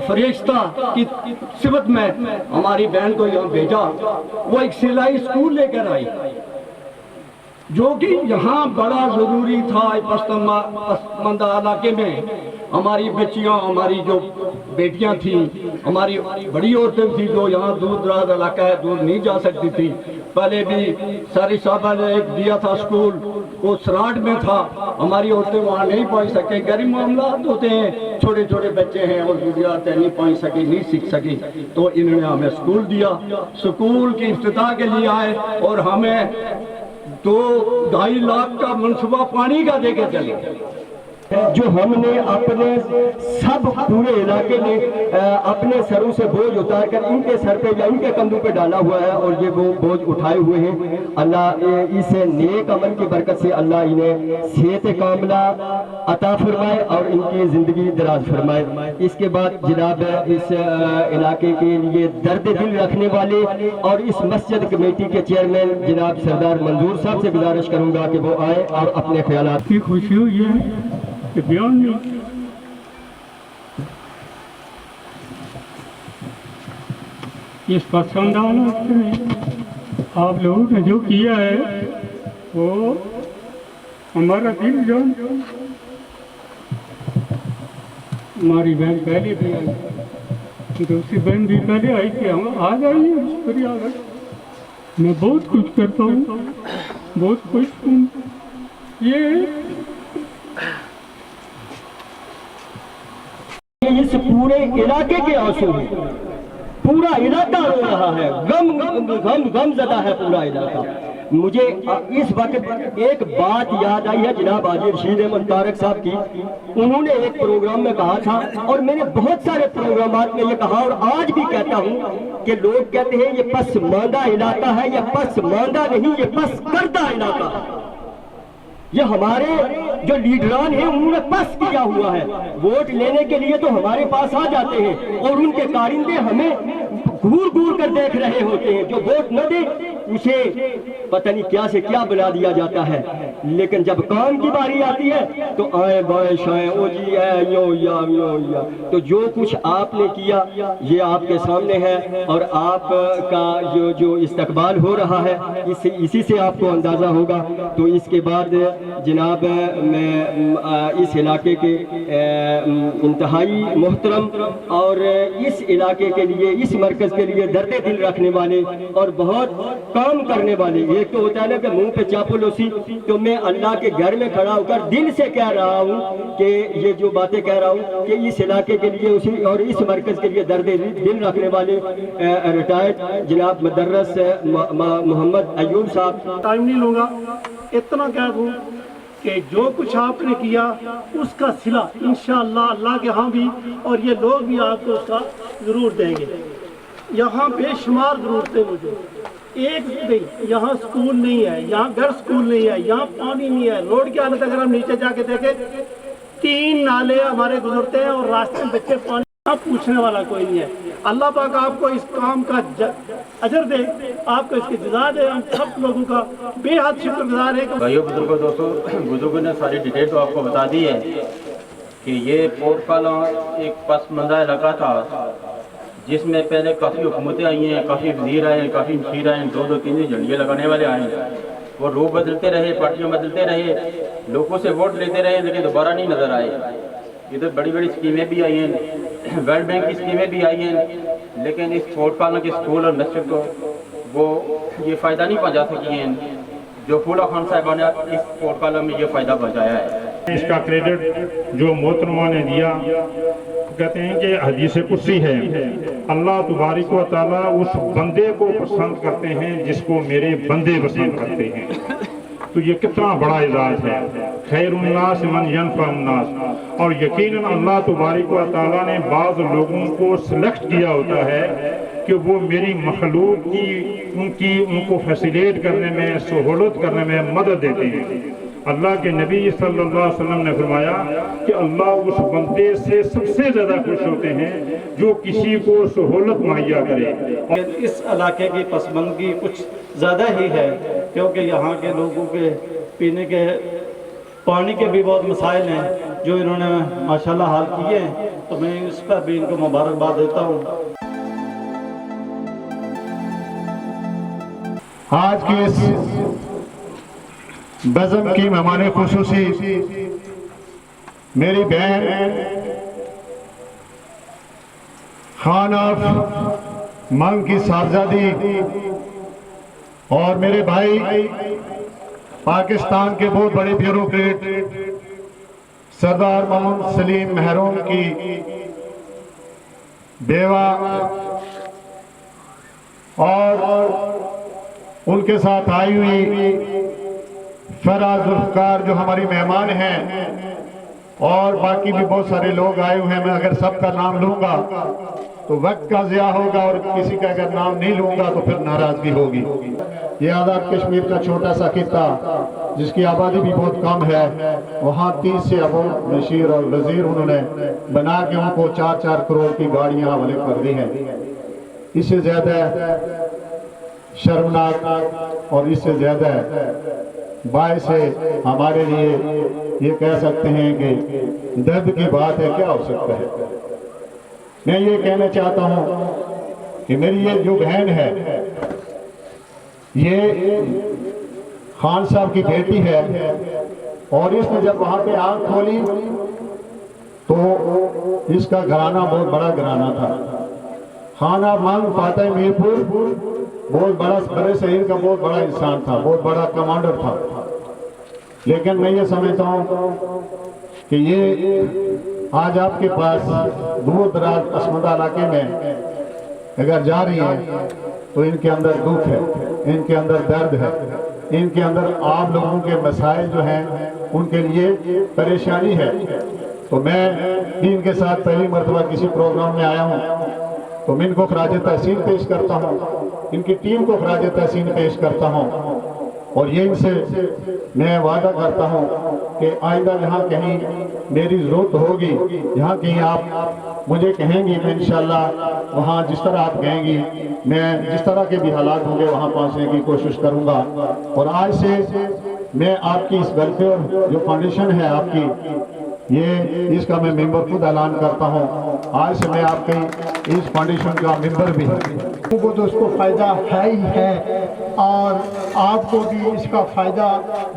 फरिश्ता की सिफत में हमारी बहन को यहाँ भेजा। वो एक सिलाई स्कूल लेकर आई, जो कि यहाँ बड़ा ज़रूरी था। पसमानदा इलाके में हमारी बच्चियाँ, हमारी जो बेटियाँ थीं, हमारी बड़ी औरतें थीं जो यहाँ दूर दराज इलाका है, दूर नहीं जा सकती थी। पहले भी सारी साहबा ने एक दिया था स्कूल, वो सराट में था, हमारी औरतें वहाँ नहीं पहुँच सके। गरीब मामला होते हैं, छोटे छोटे बच्चे हैं और गुजरातें नहीं पहुँच सकी, नहीं सीख सकी, तो इन्होंने हमें स्कूल दिया। स्कूल की इफ्तिताह के लिए आए और हमें 2-2.5 लाख का मनसूबा पानी का दे के चले, जो हमने अपने सब पूरे इलाके में अपने सरों से बोझ उतार कर इनके सर पे या इनके कंधों पे डाला हुआ है और ये वो बोझ उठाए हुए हैं। अल्लाह इस नेक अमल की बरकत से अल्लाह इन्हें सेहत कामला अता फरमाए और इनकी ज़िंदगी दराज फरमाए। इसके बाद जनाब इस इलाके के लिए दर्द दिल रखने वाले और इस मस्जिद कमेटी के चेयरमैन जनाब सरदार मंजूर साहब से गुजारिश करूँगा कि वो आए और अपने ख्यालात की खुशी हुई है कि बयान नहीं। इस पसंद आप लोगों ने जो किया है वो हमारा दिल जान। हमारी बहन पहले भी आई, दूसरी बहन भी पहले आई थी, हम आ गई आ गए। मैं बहुत कुछ करता हूँ, बहुत खुश हूँ। ये इस पूरे इलाके के आंसू हैं, पूरा इलाका रो रहा है, गम ज़दा है पूरा इलाका। मुझे इस वक्त एक बात याद आई है जनाब हाजी रशीद अहमद तारक साहब की। उन्होंने एक प्रोग्राम में कहा था और मैंने बहुत सारे प्रोग्रामात में ये कहा और आज भी कहता हूँ कि लोग कहते हैं ये पसमानदा इलाका है, ये पसमानदा नहीं, ये पस करदा इलाका है। ये हमारे जो लीडरान हैं उन्होंने पस किया हुआ है। वोट लेने के लिए तो हमारे पास आ जाते हैं और उनके कारिंदे हमें घूर घूर कर देख रहे होते हैं। जो वोट न दे उसे पता नहीं क्या से क्या बना दिया जाता है, लेकिन जब काम की बारी आती है तो आए बाएं शाएं ओ जी है यो या। तो जो कुछ आपने किया ये आपके सामने है और आपका जो इस्तकबाल हो रहा है इसी से आपको अंदाज़ा होगा। तो इसके बाद जनाब मैं इस इलाके के इंतहाई मोहतरम और इस इलाके के लिए, इस मरकज़ के लिए दर्द दिल रखने वाले और बहुत काम करने वाले, एक तो होता है ना कि मुंह पे चापलूसी, तो मैं अल्लाह के घर में खड़ा होकर दिल से कह रहा हूँ कि ये जो बातें कह रहा हूँ कि इस इलाके के लिए उसी और इस मरकज़ के लिए दर्द दिल रखने वाले रिटायर्ड जनाब मदर्रस मोहम्मद अयूब साहब। टाइम नहीं लूँगा, इतना कह दूँ कि जो कुछ आपने किया उसका सिला इंशाअल्लाह अल्लाह के यहाँ भी और ये लोग भी आपको उसका ज़रूर देंगे। यहाँ बेशुमार ज़रूरतें मौजूद, एक नहीं, यहाँ स्कूल नहीं है, यहाँ घर स्कूल नहीं है, यहाँ पानी नहीं है। रोड की हालत अगर हम नीचे जाके देखें 3 नाले हमारे गुजरते हैं और रास्ते में बच्चे पानी पूछने वाला कोई नहीं है। अल्लाह पाक आपको इस काम का अजर दे, आपको इसकी जज़ा दे। हम सब लोगों का बेहद शुक्रगुजार है। भाइयों बुजुर्गों दोस्तों, बुजुर्गों ने सारी डिटेल तो आपको बता दी है कि ये पोर्ट काला एक पसमानदा इलाका था जिसमें पहले काफ़ी हुकूमतें आई हैं, काफ़ी वज़ीर आए हैं, काफ़ी मशीर आए हैं, 2-2 3 झंडियाँ लगाने वाले आए हैं। वो रूप बदलते रहे, पार्टियाँ बदलते रहे, लोगों से वोट लेते रहे, लेकिन दोबारा नहीं नज़र आए। इधर बड़ी बड़ी स्कीमें भी आई हैं, वर्ल्ड बैंक की स्कीमें भी आई हैं, लेकिन इस पोर्ट काला के स्कूल और मस्जिद को वो ये फ़ायदा नहीं पहुँचा सकी हैं जो फूला खान साहबा ने इस पोर्ट काला में ये फ़ायदा पहुँचाया है। इसका क्रेडिट जो मोहतरमा ने दिया, कहते हैं कि हदीस कुर्सी है, अल्लाह तबारक व तआला उस बंदे को पसंद करते हैं जिसको मेरे बंदे पसंद करते हैं। तो ये कितना बड़ा एजाज़ है, खैरुन्नास मन यनफ़उन्नास। और यकीनन अल्लाह तबारक व तआला ने बाज़ लोगों को सिलेक्ट किया होता है कि वो मेरी मखलूक की उनको फैसिलेट करने में, सहूलत करने में मदद देते हैं। अल्लाह के नबी सल्लल्लाहु अलैहि वसल्लम ने फरमाया कि अल्लाह उस बंदे से सबसे ज़्यादा खुश होते हैं जो किसी को सहूलत मुहैया करे। इस इलाके की पसमंदगी कुछ ज़्यादा ही है क्योंकि यहाँ के लोगों के पीने के पानी के भी बहुत मसाइल हैं जो इन्होंने माशाल्लाह हल किए हैं। तो मैं इस पर भी इनको मुबारकबाद देता हूँ। आज की इस बज़म की मेहमान खुसूसी मेरी बहन खान ऑफ मंग की साहबजादी और मेरे भाई पाकिस्तान के बहुत बड़े ब्यूरोक्रेट सरदार मोहम्मद सलीम महरूम की बेवा और उनके साथ आई हुई फराज जुल्फ़कार जो हमारी मेहमान हैं, और बाकी भी बहुत सारे लोग आए हुए हैं। मैं अगर सबका नाम लूंगा तो वक्त का ज़िया होगा, और किसी का अगर नाम नहीं लूंगा तो फिर नाराजगी होगी। ये आज़ाद कश्मीर का छोटा सा खित्ता जिसकी आबादी भी बहुत कम है, वहाँ 30 से अबोव नशीर और वजीर उन्होंने बना के उनको 4-4 करोड़ की गाड़ियाँ हवाले कर दी हैं। इससे ज़्यादा शर्मनाक और इससे ज़्यादा बायस है हमारे लिए, ये कह सकते हैं कि दर्द की बात है, क्या हो सकता है। मैं ये कहना चाहता हूँ कि मेरी ये जो बहन है, ये खान साहब की बेटी है, और इसने जब वहाँ पे आँख खोली तो इसका घराना बहुत बड़ा घराना था। खान ऑफ मंग फातह मीरपुर बहुत बड़ा, बड़े शहर का बहुत बड़ा इंसान था, बहुत बड़ा कमांडर था। लेकिन मैं ये समझता हूँ कि ये आज आपके पास दूर दराज पसमंदा इलाके में अगर जा रही है तो इनके अंदर दुख है, इनके अंदर दर्द है, इनके अंदर आप लोगों के मसाइल जो हैं उनके लिए परेशानी है। तो मैं भी इनके साथ पहली मरतबा किसी प्रोग्राम में आया हूँ, तो मैं इनको खराज तहसीन पेश करता हूँ, इनकी टीम को खराज तहसीन पेश करता हूँ, और ये इनसे मैं वादा करता हूँ कि आइंदा जहाँ कहीं मेरी ज़रूरत होगी, जहाँ कहीं आप मुझे कहेंगी, मैं इंशाल्लाह वहाँ जिस तरह आप कहेंगी, मैं जिस तरह के भी हालात होंगे वहाँ पहुँचने की कोशिश करूँगा। और आज से मैं आपकी इस वेलफेयर जो फाउंडेशन है आपकी, ये इसका मैं मेंबर खुद ऐलान करता हूँ। आज से मैं आपके इस फाउंडेशन का मेंबर भी हूँ। को तो उसको फ़ायदा है ही है, और आपको भी इसका फ़ायदा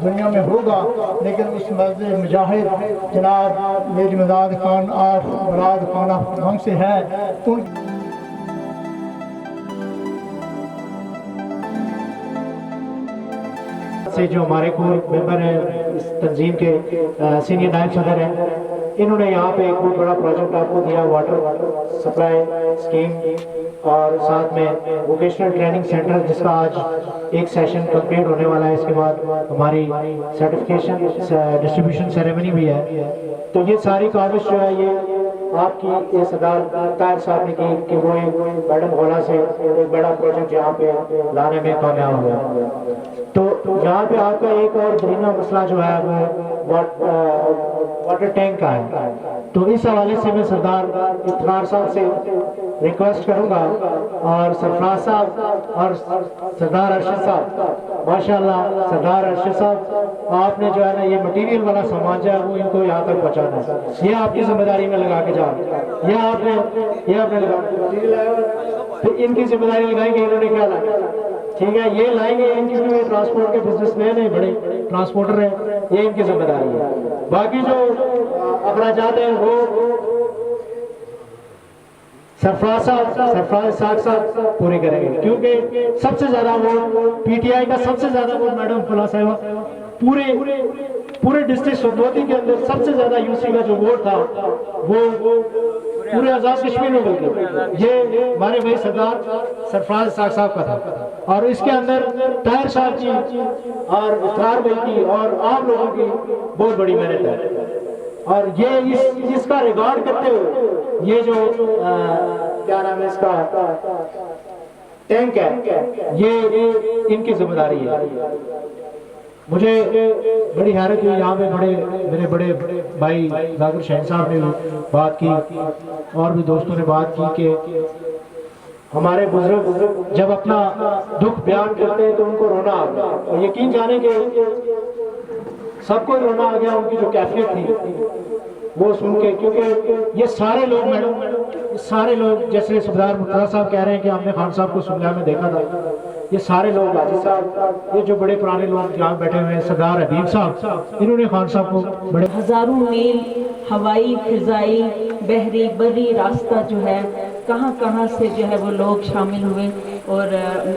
दुनिया में होगा। लेकिन उस मज़े मुजाहिद जनाब मेरी मदाद खान और मुराद खान हम से है, उन से जो हमारे को मेंबर हैं इस तंजीम के सीनियर नायब सदर हैं, इन्होंने यहाँ पे एक बहुत बड़ा प्रोजेक्ट आपको दिया, वाटर सप्लाई स्कीम, और साथ में वोकेशनल ट्रेनिंग सेंटर जिसका आज एक सेशन कंप्लीट होने वाला है। इसके बाद हमारी सर्टिफिकेशन डिस्ट्रीब्यूशन सेरेमनी भी है। तो ये सारी काविश जो है ये आपकी ये सरदार ताहिर साहब ने की कि वो मैडम गोला से एक बड़ा प्रोजेक्ट यहाँ पे लाने में कामयाब हुआ। तो यहाँ पे आपका एक और बुनियादी मसला जो है वो वाटर टैंक का है। तो इस हवाले से मैं सरदार इफ्तार साहब से रिक्वेस्ट करूंगा, और सरफराज साहब और सरदार अरशद साहब, माशाल्लाह सरदार अरशद साहब आपने जो है ना ये मटेरियल वाला सामान जो है वो इनको यहाँ तक पहुँचाना है, ये आपकी जिम्मेदारी में लगा के जाओ। ये आपने लगा, तो इनकी जिम्मेदारी लगाएंगे, इन्होंने क्या लाया, ठीक है, ये लाएंगे, इनकी भी ट्रांसपोर्ट के बिजनेसमैन है, बड़े ट्रांसपोर्टर हैं, ये इनकी जिम्मेदारी है। बाकी जो अखराजात हैं वो सरफराज साहब पूरे करेंगे, क्योंकि सबसे ज्यादा वो पीटीआई का सबसे ज्यादा वो मैडम फला साहिबा पूरे डिस्ट्रिक्ट सोनभद्र के अंदर सबसे ज्यादा यूसी का जो वोट था वो पूरे आजाद कश्मीर में मिल गया, ये हमारे भाई सरदार सरफराज साहब का था। और इसके अंदर ताहिर साहब की और इफ्तार भाई की और आप लोगों की बहुत बड़ी मेहनत है। और ये इसका रिकॉर्ड करते हुए ये जो क्या नाम है इसका टैंक है, ये इनकी जिम्मेदारी है। मुझे बड़ी हैरत हुई, यहाँ पे मेरे बड़े भाई जाकिर शहीन साहब ने बात की और भी दोस्तों ने बात की कि हमारे बुजुर्ग जब अपना दुख बयान करते हैं तो उनको रोना आ गया, और यकीन जाने के सबको रोना आ गया। उनकी जो कैफियत थी وہ سن کے, کیونکہ یہ سارے لوگ میڈم, سارے لوگ جیسے صفدار مرتضیٰ صاحب کہہ رہے ہیں کہ ہم نے خان صاحب کو سنگا میں دیکھا تھا, یہ سارے لوگ حاجی صاحب, یہ جو بڑے پرانے لوگ جہاں بیٹھے ہوئے ہیں, سردار حبیب صاحب, انہوں نے خان صاحب کو بڑے ہزاروں میل ہوائی, فضائی, بحری, بری راستہ جو ہے کہاں کہاں سے جو ہے وہ لوگ شامل ہوئے, اور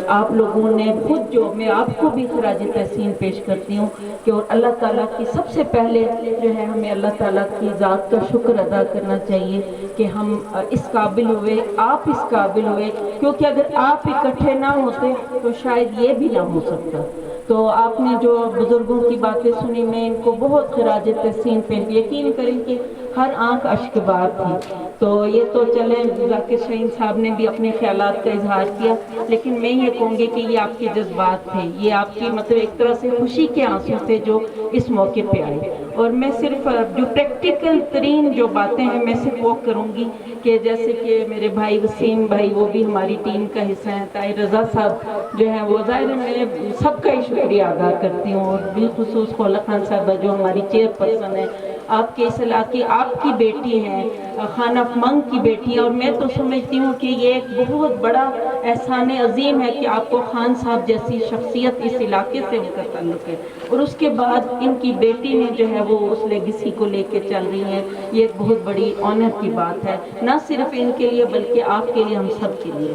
آپ لوگوں نے خود جو, میں آپ کو بھی خراج تحسین پیش کرتی ہوں کہ اور اللہ تعالیٰ کی سب سے پہلے جو ہے ہمیں اللہ تعالیٰ کی ذات کا شکر ادا کرنا چاہیے کہ ہم اس قابل ہوئے, آپ اس قابل ہوئے, کیونکہ اگر آپ اکٹھے نہ ہوتے تو شاید یہ بھی نہ ہو سکتا. تو آپ نے جو بزرگوں کی باتیں سنی, میں ان کو بہت خراج تحسین پیش, یقین کریں کہ ہر آنکھ اشک بار تھی. تو یہ تو چلیں, ذاکر شاہین صاحب نے بھی اپنے خیالات کا اظہار کیا, لیکن میں یہ کہوں گی کہ یہ آپ کے جذبات تھے, یہ آپ کی مطلب ایک طرح سے خوشی کے آنسو تھے جو اس موقع پہ آئے. اور میں صرف جو پریکٹیکل ترین جو باتیں ہیں میں صرف وہ کروں گی کہ جیسے کہ میرے بھائی وسیم بھائی, وہ بھی ہماری ٹیم کا حصہ ہیں, طاہر رضا صاحب جو ہیں, وہ ظاہر میں سب کا ہی شکریہ ادا کرتی ہوں, اور بالخصوص خولہ خان صاحبہ جو ہماری چیئر پرسن ہے, آپ کے اس علاقے, آپ کی بیٹی ہیں, خانہ منگ کی بیٹی ہے, اور میں تو سمجھتی ہوں کہ یہ ایک بہت بڑا احسان عظیم ہے کہ آپ کو خان صاحب جیسی شخصیت اس علاقے سے ان کا تعلق ہے, اور اس کے بعد ان کی بیٹی نے جو ہے وہ اس لیگیسی کو لے کے چل رہی ہیں. یہ ایک بہت بڑی آنر کی بات ہے, نہ صرف ان کے لیے بلکہ آپ کے لیے, ہم سب کے لیے.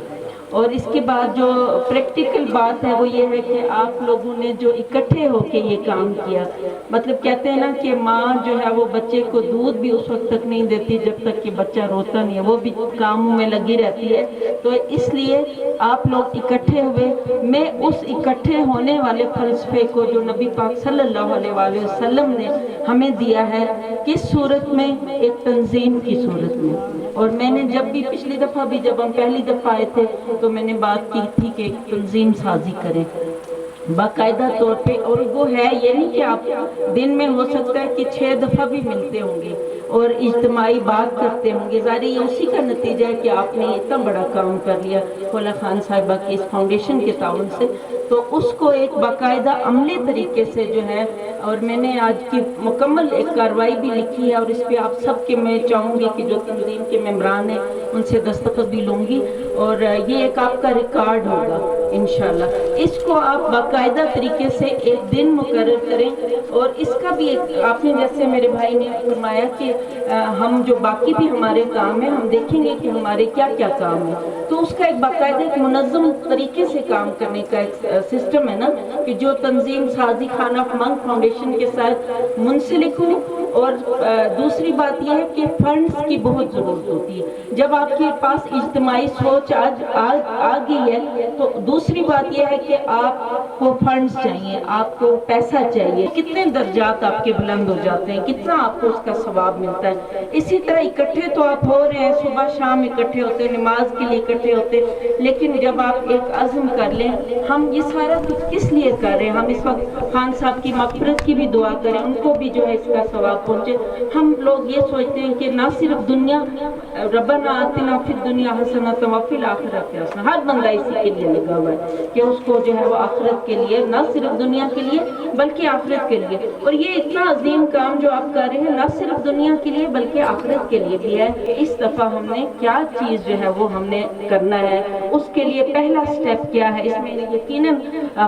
اور اس کے بعد جو پریکٹیکل بات ہے وہ یہ ہے کہ آپ لوگوں نے جو اکٹھے ہو کے یہ کام کیا, مطلب کہتے ہیں نا کہ ماں جو ہے وہ بچے کو دودھ بھی اس وقت تک نہیں دیتی جب تک کہ بچہ روتا نہیں ہے, وہ بھی کاموں میں لگی رہتی ہے. تو اس لیے آپ لوگ اکٹھے ہوئے. میں اس اکٹھے ہونے والے فلسفے کو جو نبی پاک صلی اللہ علیہ وآلہ وسلم نے ہمیں دیا ہے, کس صورت میں, ایک تنظیم کی صورت میں. اور میں نے جب بھی پچھلی دفعہ بھی جب ہم پہلی دفعہ آئے تھے تو میں نے بات کی تھی کہ ایک تنظیم سازی کریں باقاعدہ طور پہ, اور وہ ہے یہ نہیں کہ آپ دن میں ہو سکتا ہے کہ 6 دفعہ بھی ملتے ہوں گے اور اجتماعی بات کرتے ہوں گے. ظاہر یہ اسی کا نتیجہ ہے کہ آپ نے اتنا بڑا کام کر لیا خولہ خان صاحبہ کی اس فاؤنڈیشن کے تعاون سے. تو اس کو ایک باقاعدہ عملی طریقے سے جو ہے, اور میں نے آج کی مکمل ایک کارروائی بھی لکھی ہے, اور اس پہ آپ سب کے میں چاہوں گی کہ جو تنظیم کے ممبران ہیں ان سے دستخط بھی لوں گی, اور یہ ایک آپ کا ریکارڈ ہوگا انشاءاللہ. اس کو آپ باقاعدہ طریقے سے ایک دن مقرر کریں, اور اس کا بھی ایک, آپ نے جیسے میرے بھائی نے فرمایا کہ ہم جو باقی بھی ہمارے کام ہیں ہم دیکھیں گے کہ ہمارے کیا کیا کام ہیں, تو اس کا ایک باقاعدہ ایک منظم طریقے سے کام کرنے کا ایک سسٹم ہے نا, کہ جو تنظیم سازی خانہ منگ فاؤنڈیشن کے ساتھ منسلک ہوں. اور دوسری بات یہ ہے کہ فنڈز کی بہت ضرورت ہوتی ہے. جب آپ کے پاس اجتماعی سوچ آج آ گئی ہے تو دوسری بات یہ ہے کہ آپ کو فنڈز چاہیے, آپ کو پیسہ چاہیے. کتنے درجات آپ کے بلند ہو جاتے ہیں, کتنا آپ کو اس کا ثواب ملتا ہے. اسی طرح اکٹھے تو آپ ہو رہے ہیں, صبح شام اکٹھے ہوتے, نماز کے لیے اکٹھے ہوتے, لیکن جب آپ ایک عزم کر لیں, ہم یہ سارا کچھ کس لیے کر رہے ہیں, ہم اس وقت خان صاحب کی مغفرت کی بھی دعا کریں, ان کو بھی جو ہے اس کا ثواب پہنچے. ہم لوگ یہ سوچتے ہیں کہ نہ صرف دنیا, ربنا آتنا فی الدنیا حسنۃ وفی الآخرۃ حسنۃ, ہر بندہ اسی کے لیے لگا ہوا ہے کہ اس کو جو ہے وہ آخرت کے لیے, نہ صرف دنیا کے لیے بلکہ آخرت کے لیے. اور یہ اتنا عظیم کام جو آپ کر رہے ہیں نہ صرف دنیا کے لیے بلکہ آخرت کے لیے بھی ہے. اس دفعہ ہم نے کیا چیز جو ہے وہ ہم نے کرنا ہے, اس کے لیے پہلا سٹیپ کیا ہے. اس میں یقیناً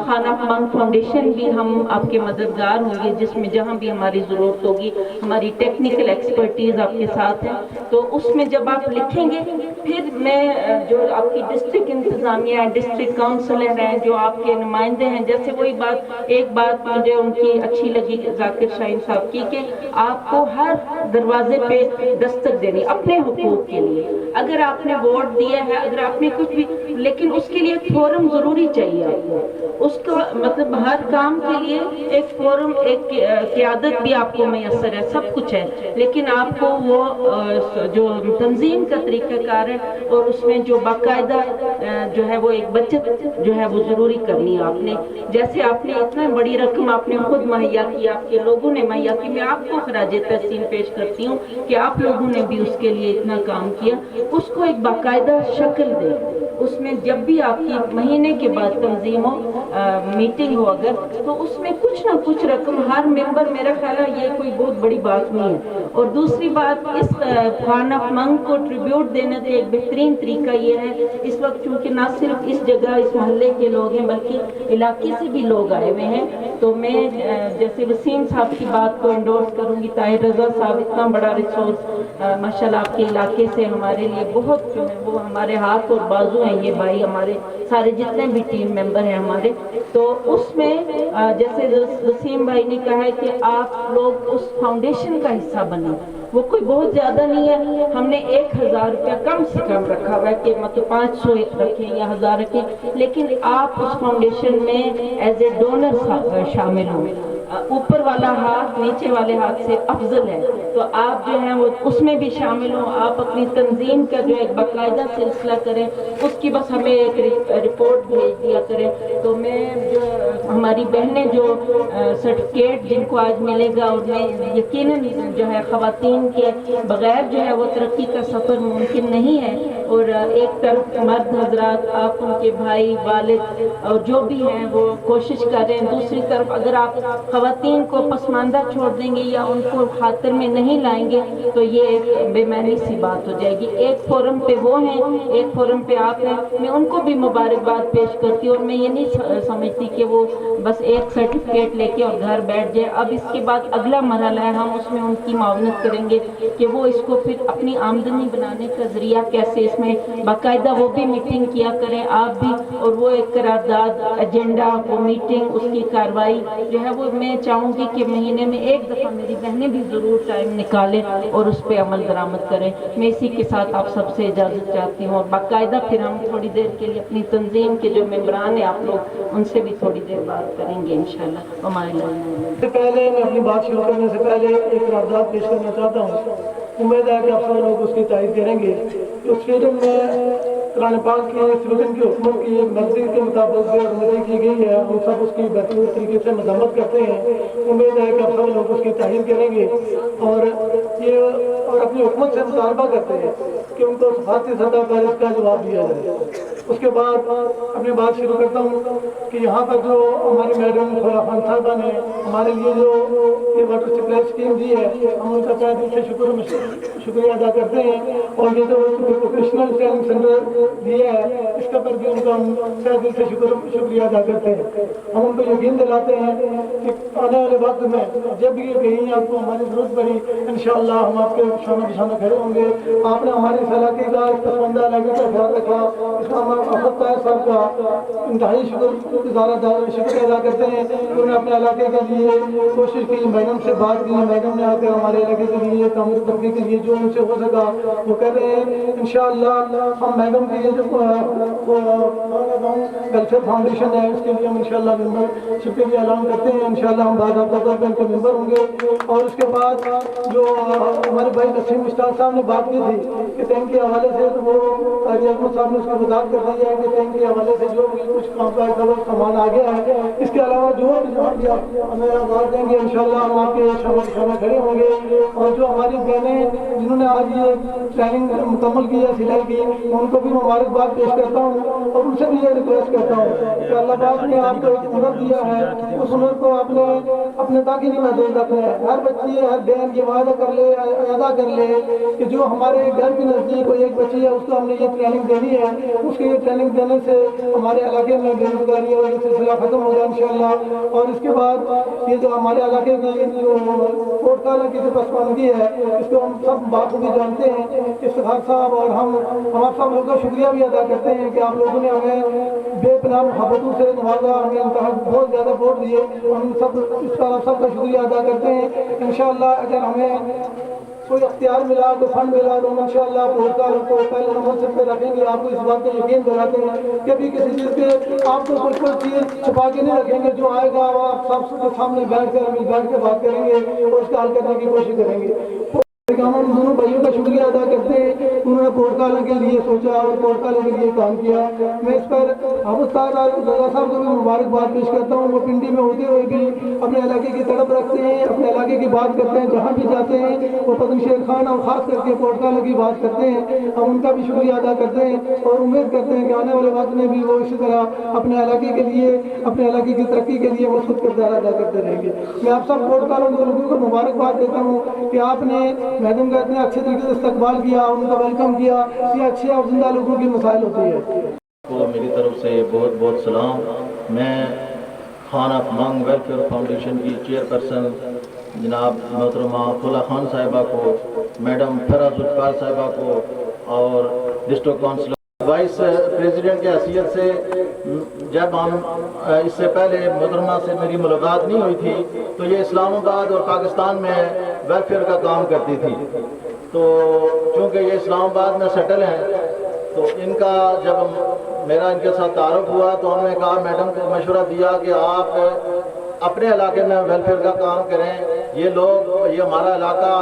خانہ منگ فاؤنڈیشن بھی ہم آپ کے مددگار ہوں گے, جس میں جہاں بھی ہماری ضرورت ہوگی ہماری ٹیکنیکل ایکسپرٹیز آپ کے ساتھ ہے. تو اس میں جب آپ لکھیں گے, پھر میں جو آپ کی ڈسٹرکٹ انتظامیہ ہے, ڈسٹرکٹ کاؤنسلر ہیں, جو آپ کے نمائندے ہیں, جیسے وہی بات, ایک بات مجھے ان کی اچھی لگی ذاکر شاہین صاحب کی کہ آپ کو ہر دروازے پہ دستک دینی اپنے حقوق کے لیے. اگر آپ نے ووٹ دیا ہے, اگر آپ نے کچھ بھی, لیکن اس کے لیے ایک فورم ضروری چاہیے آپ کو. اس کا مطلب ہر کام کے لیے ایک فورم, ایک قیادت بھی آپ کو میسر ہے, سب کچھ ہے, لیکن آپ کو وہ جو تنظیم کا طریقہ کار ہے اور اس میں جو باقاعدہ جو ہے وہ ایک بچت جو ہے وہ ضروری کرنی ہے آپ نے. جیسے آپ نے اتنا بڑی رقم آپ نے خود مہیا کی, آپ کے لوگوں نے مہیا کی, میں آپ کو خراج تحسین پیش کرتی ہوں کہ آپ لوگوں نے بھی اس کے لیے اتنا کام کیا. اس کو ایک باقاعدہ شکل دیں. اس میں جب بھی آپ کی مہینے کے بعد تنظیم ہو, میٹنگ ہو اگر, تو اس میں کچھ نہ کچھ رقم ہر ممبر, میرا خیال ہے یہ کوئی بہت بڑی بات نہیں ہے. اور دوسری بات, اس خان آف منگ کو ٹریبیوٹ دینے کا ایک بہترین طریقہ یہ ہے, اس وقت چونکہ نہ صرف اس جگہ اس محلے کے لوگ ہیں بلکہ علاقے سے بھی لوگ آئے ہوئے ہیں, تو میں جیسے وسیم صاحب کی بات کو انڈورس کروں گی. طاہر رضا صاحب اتنا بڑا ریسورس ماشاءاللہ آپ کے علاقے سے ہمارے لیے بہت جو ہے وہ ہمارے ہاتھ اور بازو ہیں یہ بھائی, ہمارے سارے جتنے بھی ٹیم ممبر ہیں ہمارے. تو اس میں جیسے وسیم بھائی نے کہا ہے کہ آپ لوگ اس فاؤنڈیشن کا حصہ بنیں. وہ کوئی بہت زیادہ نہیں ہے, ہم نے 1000 روپیہ کم سے کم رکھا ہوا ہے کہ مطلب 500 رکھیں یا 1000 رکھیں, لیکن آپ اس فاؤنڈیشن میں ایز اے ڈونر شامل ہوں. اوپر والا ہاتھ نیچے والے ہاتھ سے افضل ہے, تو آپ جو ہیں وہ اس میں بھی شامل ہوں. آپ اپنی تنظیم کا جو ایک باقاعدہ سلسلہ کریں, اس کی بس ہمیں ایک رپورٹ بھیج دیا کریں. تو میں جو ہماری بہنیں جو سرٹیفکیٹ جن کو آج ملے گا, اور میں یقیناً جو ہے خواتین کے بغیر جو ہے وہ ترقی کا سفر ممکن نہیں ہے. اور ایک طرف مرد حضرات, آپ ان کے بھائی والد اور جو بھی ہیں وہ کوشش کر رہے ہیں, دوسری طرف اگر آپ خواتین کو پسماندہ چھوڑ دیں گے یا ان کو خاطر میں نہیں لائیں گے تو یہ ایک بے معنی سی بات ہو جائے گی. ایک فورم پہ وہ ہیں, ایک فورم پہ آپ ہیں, میں ان کو بھی مبارکباد پیش کرتی ہوں. اور میں یہ نہیں سمجھتی کہ وہ بس ایک سرٹیفکیٹ لے کے اور گھر بیٹھ جائے. اب اس کے بعد اگلا مرحلہ ہے, ہم اس میں ان کی معاونت کریں گے کہ وہ اس کو پھر اپنی آمدنی بنانے کا ذریعہ کیسے, اس میں باقاعدہ وہ بھی میٹنگ کیا کریں آپ بھی, اور وہ ایک قرارداد ایجنڈا, وہ میٹنگ, اس کی کاروائی جو ہے وہ میں چاہوں گی کہ مہینے میں ایک دفعہ میری بہنیں بھی ضرور ٹائم نکالیں اور اس پہ عمل درآمد کریں. میں اسی کے ساتھ آپ سب سے اجازت چاہتی ہوں, اور باقاعدہ پھر ہم تھوڑی دیر کے لیے اپنی تنظیم کے جو ممبران ہیں آپ لوگ, ان سے بھی تھوڑی دیر بات کریں گے انشاءاللہ. ہمارے لیے سے پہلے میں اپنی بات شروع کرنے سے پہلے ایک قرارداد پیش کرنا چاہتا ہوں. امید ہے کہ آپ سب لوگ اس کی تائید کریں گے. اس فیڈم میں قرآن پاک کے سویڈن کے حکموں کی مرضی کے مطابق جو عملی کی گئی ہے, ہم سب اس کی بہترین طریقے سے مذمت کرتے ہیں. امید ہے کہ آپ سب لوگ اس کی تائید کریں گے اور اپنی حکومت سے مطالبہ کرتے ہیں کہ ان کو سفارتی سطح پر اس کا جواب دیا جائے. اس کے بعد اپنی بات شروع کرتا ہوں کہ یہاں پر جو ہماری میڈم خورا خان صاحبہ نے ہمارے لیے جو یہ واٹر سپلائی اسکیم دی ہے, ہم ان کا تہ دل سے شکریہ ادا کرتے ہیں. اور یہ جو ووکیشنل ٹریننگ سینٹر دیا ہے, اس کا پر بھی ان کا ہم تہ دل سے شکریہ ادا کرتے ہیں. ہم ان کو یقین دلاتے ہیں کہ آنے والے وقت میں جب بھی کہیں آپ کو ہماری ضرورت پڑی, انشاءاللہ ہم آپ کے شانہ بشانہ کھڑے ہوں گے. آپ نے ہماری اس علاقے کا پسماندہ علاقے کا خیال رکھا, اس کا ہم افت طاہر صاحب کا انتہائی شکر ادا کرتے ہیں. انہوں نے اپنے علاقے کے لیے کوشش کی, میڈم سے بات کی, میڈم نے آ کر ہمارے علاقے کے لیے تعمیر ترقی کے لیے جو ان سے ہو سکا وہ کر رہے ہیں. انشاءاللہ ہم میڈم کی یہ جو ویلفیئر فاؤنڈیشن ہے, اس کے لیے ہم انشاءاللہ ممبر شپ کے لیے اعلان کرتے ہیں. انشاءاللہ ہم باضابطہ طور پر ان کے ممبر ہوں گے. اور اس کے بعد جو ہمارے بھائی تسلیم مشتاق صاحب نے بات کی تھی کہ ٹینک کے حوالے سے, تو وہ قاضی احمد صاحب نے اس کی وضاحت کر دی ہے کہ ٹینک کے حوالے سے جو بھی کچھ سامان آ گیا ہے, اس کے علاوہ جو بھی ہمیں آواز دیں گے انشاءاللہ ہم آپ کے شامل کھڑے ہوں گے. اور جو ہماری بہنیں جنہوں نے آج یہ ٹریننگ مکمل کی ہے سلائی کی, ان کو بھی مبارکباد پیش کرتا ہوں. اور ان سے بھی یہ ریکویسٹ کرتا ہوں کہ اللہ پاک نے آپ کو ایک ہنر دیا ہے, اس ہنر کو آپ نے اپنے تک ہی نہیں محدود رکھنا ہے. ہر بچی ہر بہن یہ وعدہ کر لے, ادا کر لے کہ جو ہمارے گھر کے نزدیک کوئی ایک بچی ہے اس کو ہم نے یہ ٹریننگ دینی ہے. اس کی یہ ٹریننگ دینے سے ہمارے علاقے میں بے روزگاری اور یہ سلسلہ ختم ہوگا انشاءاللہ. اور اس کے بعد یہ جو ہمارے علاقے کی جو کوٹ کالہ کی جو پسماندگی ہے, اس کو ہم سب بخوبی جانتے ہیں. افتخار صاحب اور ہم آپ سب لوگوں کا شکریہ بھی ادا کرتے ہیں کہ آپ لوگوں نے ہمیں بے پناہ محبتوں سے نوازا, ہمیں بہت زیادہ ووٹ دیے. ہم سب اس کا سب کا شکریہ ادا کرتے ہیں. انشاءاللہ اگر ہمیں کوئی اختیار ملا, تو فنڈ ملا, تو ہم انشاءاللہ پورکال کو پہلے نمبر سے پہ رکھیں گے. آپ کو اس بات کا یقین دلاتے ہیں کہ بھی کسی چیز کے آپ کو کوئی چیز چھپا کے نہیں رکھیں گے. جو آئے گا وہ آپ سب کے سامنے بیٹھ کر بات کریں گے اور اس کا حل کرنے کی کوشش کریں گے. कि हम उन दोनों भाइयों का शुक्रिया अदा करते हैं, उन्होंने पोर्टकालों के लिए सोचा और पोर्टकालों के लिए काम किया। मैं इस पर हाफिज रजा साहब को भी मुबारकबाद पेश करता हूँ। वो पिंडी में होते हुए भी अपने इलाके की तड़प रखते हैं, अपने इलाके की बात करते हैं, जहाँ भी जाते हैं वो पदम शेर खान और ख़ास करके पोर्टकालों की बात करते हैं। हम उनका भी शुक्रिया अदा करते हैं और उम्मीद करते हैं कि आने वाले वक्त में भी वो इसी तरह अपने इलाके के लिए, अपने इलाके की तरक्की के लिए वो खुद किरदार अदा करते रहेंगे। मैं आप सब पोर्टकालों के लोगों को मुबारकबाद देता हूँ कि आपने मैडम का इतने अच्छे तरीके से इस्तकबाल किया, उनका वेलकम किया। ये अच्छे और जिंदा लोगों की मिसाल होती है। को मेरी तरफ से बहुत बहुत सलाम। मैं खान ऑफ मंग वेलफेयर फाउंडेशन की चेयरपर्सन जनाब मोहतरमा खुला खान साहिबा को, मैडम फराज जुल्फ़िकार साहिबा को और डिस्ट्रिक्ट काउंसिलर वाइस प्रेसिडेंट के हैसियत से जब हम इससे पहले मोहतरमा से मेरी मुलाकात नहीं हुई थी तो ये इस्लामाबाद और पाकिस्तान में वेलफेयर का काम करती थी। तो चूँकि ये इस्लामाबाद में सेटल हैं तो इनका जब मेरा इनके साथ तारुफ हुआ तो उन्होंने कहा, मैडम को मशवरा दिया कि आप अपने इलाके में वेलफेयर का काम करें। ये लोग, ये हमारा इलाका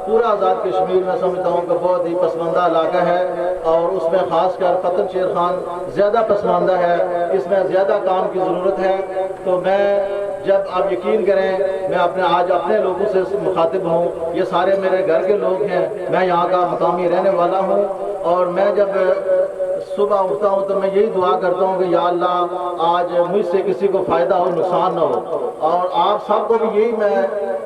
पूरा आज़ाद कश्मीर में समझता हूँ कि बहुत ही पसमानदा इलाका है और उसमें ख़ासकर पतन शेर खान ज़्यादा पसमानदा है, इसमें ज़्यादा काम की ज़रूरत है। तो मैं जब आप यकीन करें, मैं आज अपने लोगों से मुखातिब हूँ, ये सारे मेरे घर के लोग हैं, मैं यहाँ का मकामी रहने वाला हूँ और मैं जब सुबह उठता हूँ तो मैं यही दुआ करता हूँ कि या अल्लाह आज मुझसे किसी को फ़ायदा हो, नुकसान ना हो। और आप सबको भी यही मैं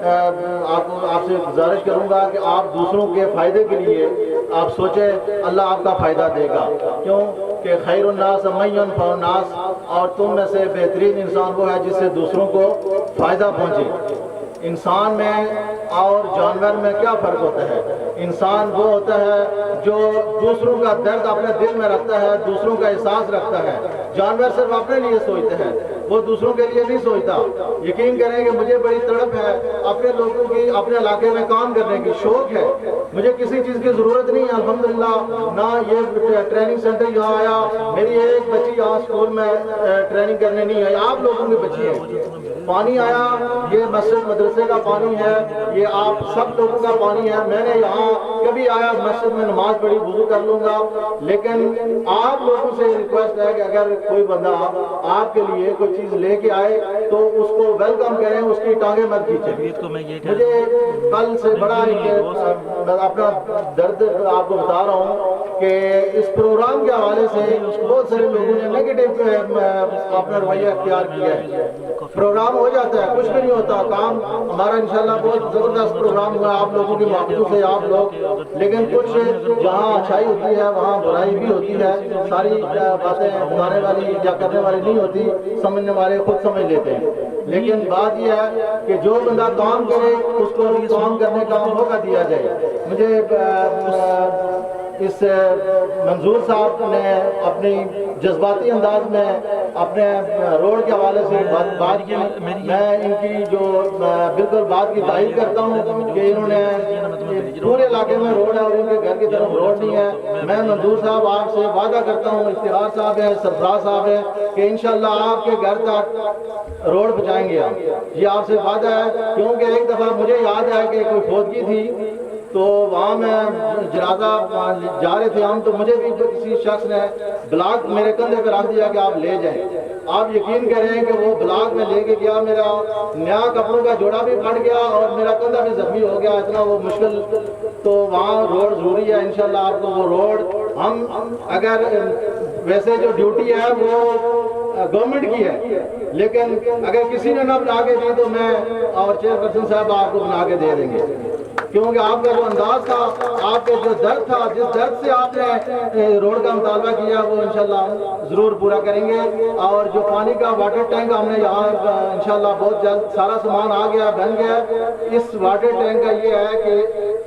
आपसे गुजारिश करूँगा कि आप दूसरों के फ़ायदे के लिए आप सोचें, अल्लाह आपका फ़ायदा देगा। क्यों कि खैरुन्नास मन यनफ़उन्नास, और तुम में से बेहतरीन इंसान वो है जिससे दूसरों को फ़ायदा पहुँचे। इंसान में और जानवर में क्या फ़र्क होता है? इंसान वो होता है जो दूसरों का दर्द अपने दिल में रखता है, दूसरों का एहसास रखता है। जानवर सिर्फ अपने लिए सोचते हैं, वो दूसरों के लिए नहीं सोचता। यकीन करें कि मुझे बड़ी तड़प है अपने लोगों की, अपने इलाके में काम करने की शौक है। मुझे किसी चीज़ की ज़रूरत नहीं है अल्हम्दुलिल्लाह। ना ये ट्रेनिंग सेंटर यहाँ आया, मेरी एक बच्ची यहाँ स्कूल में ट्रेनिंग करने नहीं आई, आप लोगों की बच्ची है। पानी आया, ये मस्जिद मदरसे का पानी है, ये आप सब लोगों का पानी है। मैंने यहाँ कभी आया मस्जिद में नमाज पढ़ी, वुज़ू कर लूँगा, लेकिन आप लोगों से रिक्वेस्ट है कि अगर कोई बंदा आपके लिए कोई चीज़ लेके आए तो उसको वेलकम करें, उसकी टांगे मत खींचें। मुझे कल से बड़ा अपना दर्द आपको बता रहा हूँ कि इस प्रोग्राम के हवाले से बहुत सारे लोगों ने नेगेटिव अपना रवैया अख्तियार किया है। प्रोग्राम हो जाता है, कुछ भी नहीं होता, काम हमारा इंशाल्लाह बहुत ज़बरदस्त प्रोग्राम हुआ आप लोगों की मोहब्बत से आप लोग, लेकिन कुछ जहाँ अच्छाई होती है वहाँ बुराई भी होती है। सारी बातें बताने वाली या करने वाली नहीं होती, समझने वाले खुद समझ लेते हैं। लेकिन बात यह है कि जो बंदा काम करे उसको काम करने का मौका दिया जाए। मुझे इस मंजूर साहब ने अपनी जज्बाती अंदाज में अपने रोड के हवाले से बात की। मैं इनकी जो बिल्कुल बात की तारीफ करता हूँ कि इन्होंने पूरे इलाके में रोड है और इनके घर की तरफ रोड नहीं है। मैं मंजूर साहब आपसे वादा करता हूँ, इफ्तिखार साहब है, सरफराज साहब है, कि इंशाल्लाह आपके घर तक रोड पहुँचाएंगे हम, ये आपसे वादा है। क्योंकि एक दफ़ा मुझे याद है कि कोई फौतगी थी तो वहाँ में जनाजा जा रहे थे हम, तो मुझे भी किसी शख्स ने ब्लॉक मेरे कंधे पे रख दिया कि आप ले जाएं। आप यकीन करें कि वो ब्लॉक में लेके गया, मेरा नया कपड़ों का जोड़ा भी फट गया और मेरा कंधा भी जख्मी हो गया, इतना वो मुश्किल। तो वहाँ रोड ज़रूरी है, इंशाल्लाह आपको वो रोड हम, अगर वैसे जो ड्यूटी है वो गवर्नमेंट की है, लेकिन अगर किसी ने ना बना के दी तो मैं और चेयरपर्सन साहब आपको बना के दे देंगे। क्योंकि आपका जो अंदाज था, आपके जो दर्द था, जिस दर्द से आपने रोड का मुतालबा किया वो इंशाल्लाह ज़रूर पूरा करेंगे। और जो पानी का वाटर टैंक हमने यहाँ इंशाल्लाह बहुत जल्द सारा सामान आ गया, बन गया। इस वाटर टैंक का ये है कि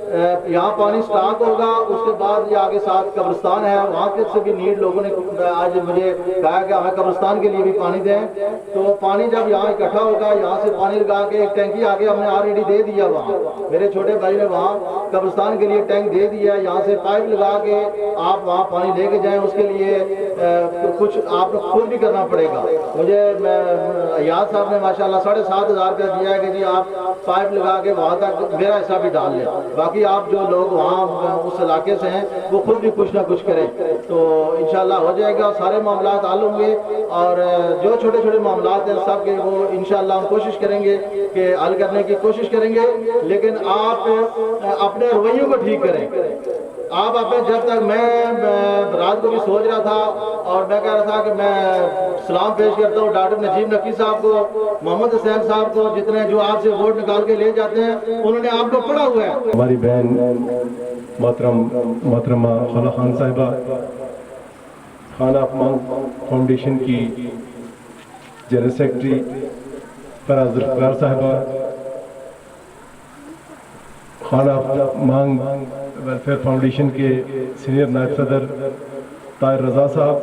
यहाँ पानी स्टॉक होगा, उसके बाद ये आगे साथ कब्रिस्तान है, वहाँ के से भी नीड लोगों ने आज मुझे कहा कि हमें कब्रिस्तान के लिए भी पानी दें। तो पानी जब यहाँ इकट्ठा होगा, यहाँ से पानी लगा के एक टैंकी आगे हमने ऑलरेडी दे दिया, वहाँ मेरे छोटे भाई ने वहाँ कब्रिस्तान के लिए टैंक दे दिया। यहाँ से पाइप लगा के आप वहाँ पानी लेके जाएं, उसके लिए کچھ آپ خود بھی کرنا پڑے گا. مجھے یاد صاحب نے ماشاءاللہ 7,500 روپیہ دیا ہے کہ جی آپ پائپ لگا کے وہاں تک میرا حصہ بھی ڈال لیں. باقی آپ جو لوگ وہاں اس علاقے سے ہیں وہ خود بھی کچھ نہ کچھ کریں تو انشاءاللہ ہو جائے گا. سارے معاملات حل ہوں گے اور جو چھوٹے چھوٹے معاملات ہیں سب کے وہ انشاءاللہ ہم کوشش کریں گے کہ حل کرنے کی کوشش کریں گے. لیکن آپ اپنے رویوں کو ٹھیک کریں. آپ اپنے جب تک میں رات کو بھی سوچ رہا تھا اور میں کہہ رہا تھا کہ میں سلام پیش کرتا ہوں ڈاکٹر نجیب نقی صاحب کو, محمد حسین صاحب کو, جتنے جو آپ سے ووٹ نکال کے لے جاتے ہیں انہوں نے آپ کو پڑھا ہوا ہے. ہماری بہن محترمہ خالہ خان صاحبہ, خانہ افمان فاؤنڈیشن کی جنرل سیکرٹری فراز ذوالفقار صاحبہ, خانہ افمان ویلفیئر فاؤنڈیشن کے سینئر نائب صدر طاہر رضا صاحب,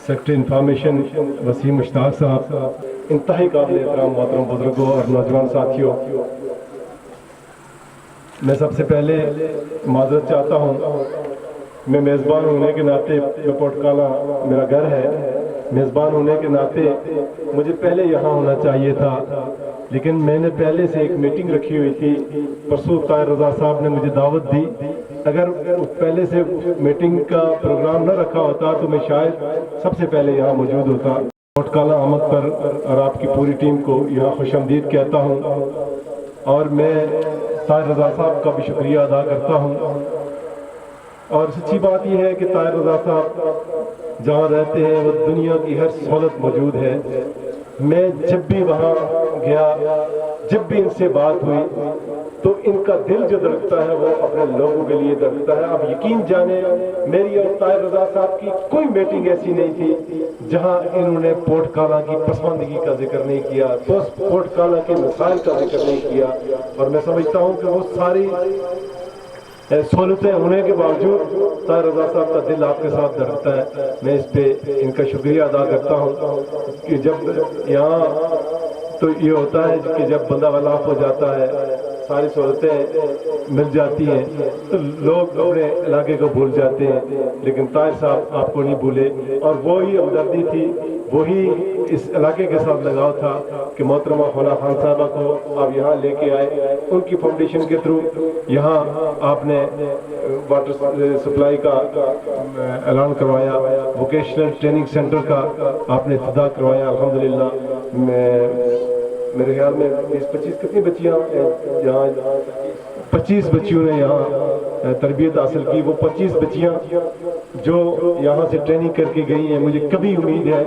سیکرٹری انفارمیشن وسیم مشتاق صاحب, انتہائی قابل احترام محترم بزرگوں اور نوجوان ساتھیوں, میں سب سے پہلے معذرت چاہتا ہوں. میں میزبان ہونے کے ناطے پورٹکالہ میرا گھر ہے, میزبان ہونے کے ناطے مجھے پہلے یہاں ہونا چاہیے تھا, لیکن میں نے پہلے سے ایک میٹنگ رکھی ہوئی تھی. پرسوں طاہر رضا صاحب نے مجھے دعوت دی, اگر پہلے سے میٹنگ کا پروگرام نہ رکھا ہوتا تو میں شاید سب سے پہلے یہاں موجود ہوتا. پورٹکالہ آمد پر اور آپ کی پوری ٹیم کو یہاں خوش آمدید کہتا ہوں اور میں طاہر رضا صاحب کا بھی شکریہ ادا کرتا ہوں. اور سچی بات یہ ہے کہ طاہر رضا صاحب جہاں رہتے ہیں وہ دنیا کی ہر سہولت موجود ہے. میں جب بھی وہاں گیا, جب بھی ان سے بات ہوئی تو ان کا دل جو دھڑکتا ہے وہ اپنے لوگوں کے لیے دھڑکتا ہے. آپ یقین جانیں میری اور طاہر رضا صاحب کی کوئی میٹنگ ایسی نہیں تھی جہاں انہوں نے پورٹکالہ کی پسماندگی کا ذکر نہیں کیا, پورٹکالہ کے مسائل کا ذکر نہیں کیا. اور میں سمجھتا ہوں کہ وہ ساری سہولتیں ہونے کے باوجود طاہر رضا صاحب کا دل آپ کے ساتھ دھڑکتا ہے. میں اس پہ ان کا شکریہ ادا کرتا ہوں کہ جب یہاں تو یہ ہوتا ہے کہ جب بندہ ولاف ہو جاتا ہے ساری سہولتیں مل جاتی ہیں تو لوگ اپنے علاقے کو بھول جاتے ہیں, لیکن طاہر صاحب آپ کو نہیں بھولے. اور وہی ہمدردی تھی, وہی اس علاقے کے ساتھ لگاؤ تھا کہ محترمہ خالہ خان صاحبہ کو آپ یہاں لے کے آئے. ان کی فاؤنڈیشن کے تھرو یہاں آپ نے واٹر سپلائی کا اعلان کروایا, ووکیشنل ٹریننگ سینٹر کا آپ نے افتتاح کروایا. الحمدللہ میرے خیال میں 20-25 کتنی بچیاں یہاں 25 بچیوں نے یہاں تربیت حاصل کی. وہ 25 بچیاں جو یہاں سے ٹریننگ کر کے گئی ہیں, مجھے کبھی امید ہے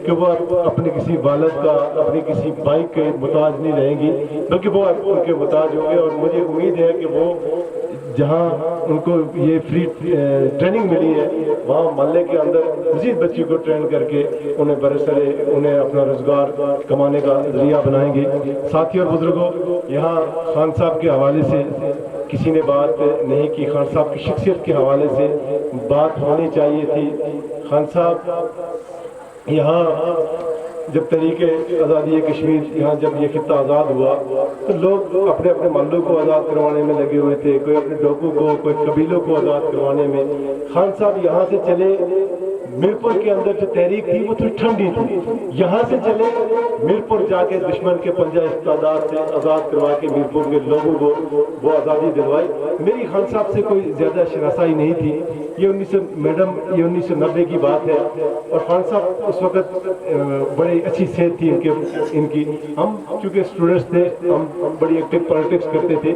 کہ وہ اپنے کسی والد کا, اپنی کسی بائک کے محتاج نہیں رہیں گی, بلکہ وہ ان کے محتاج ہوں گے. اور مجھے امید ہے کہ وہ جہاں ان کو یہ فری ٹریننگ ملی ہے وہاں محلے کے اندر مزید بچیوں کو ٹرین کر کے انہیں برسرے انہیں اپنا روزگار کمانے کا ذریعہ بنائیں گے. ساتھی اور بزرگوں, یہاں خان صاحب کے حوالے سے کسی نے بات نہیں کی. خان صاحب کی شخصیت کے حوالے سے بات ہونی چاہیے تھی. خان صاحب یہاں جب تحریک آزادی کشمیر یہاں جب یہ خطہ آزاد ہوا تو لوگ اپنے اپنے محلوں کو آزاد کروانے میں لگے ہوئے تھے, کوئی اپنے ڈوکو کو, کوئی قبیلوں کو آزاد کروانے میں. خان صاحب یہاں سے چلے, میرپور کے اندر جو تحریک تھی وہ تھوڑی ٹھنڈی تھی, یہاں سے چلے میرپور جا کے دشمن کے پنجہ استعداد سے آزاد کروا کے میرپور کے لوگوں کو وہ آزادی دلوائی. میری خان صاحب سے کوئی زیادہ شناسائی نہیں تھی. یہ 1990 کی بات ہے اور خان صاحب اس وقت بڑی اچھی صحت تھی ان کی. ہم چونکہ اسٹوڈنٹس تھے, ہم بڑی ایکٹیو پالیٹکس کرتے تھے.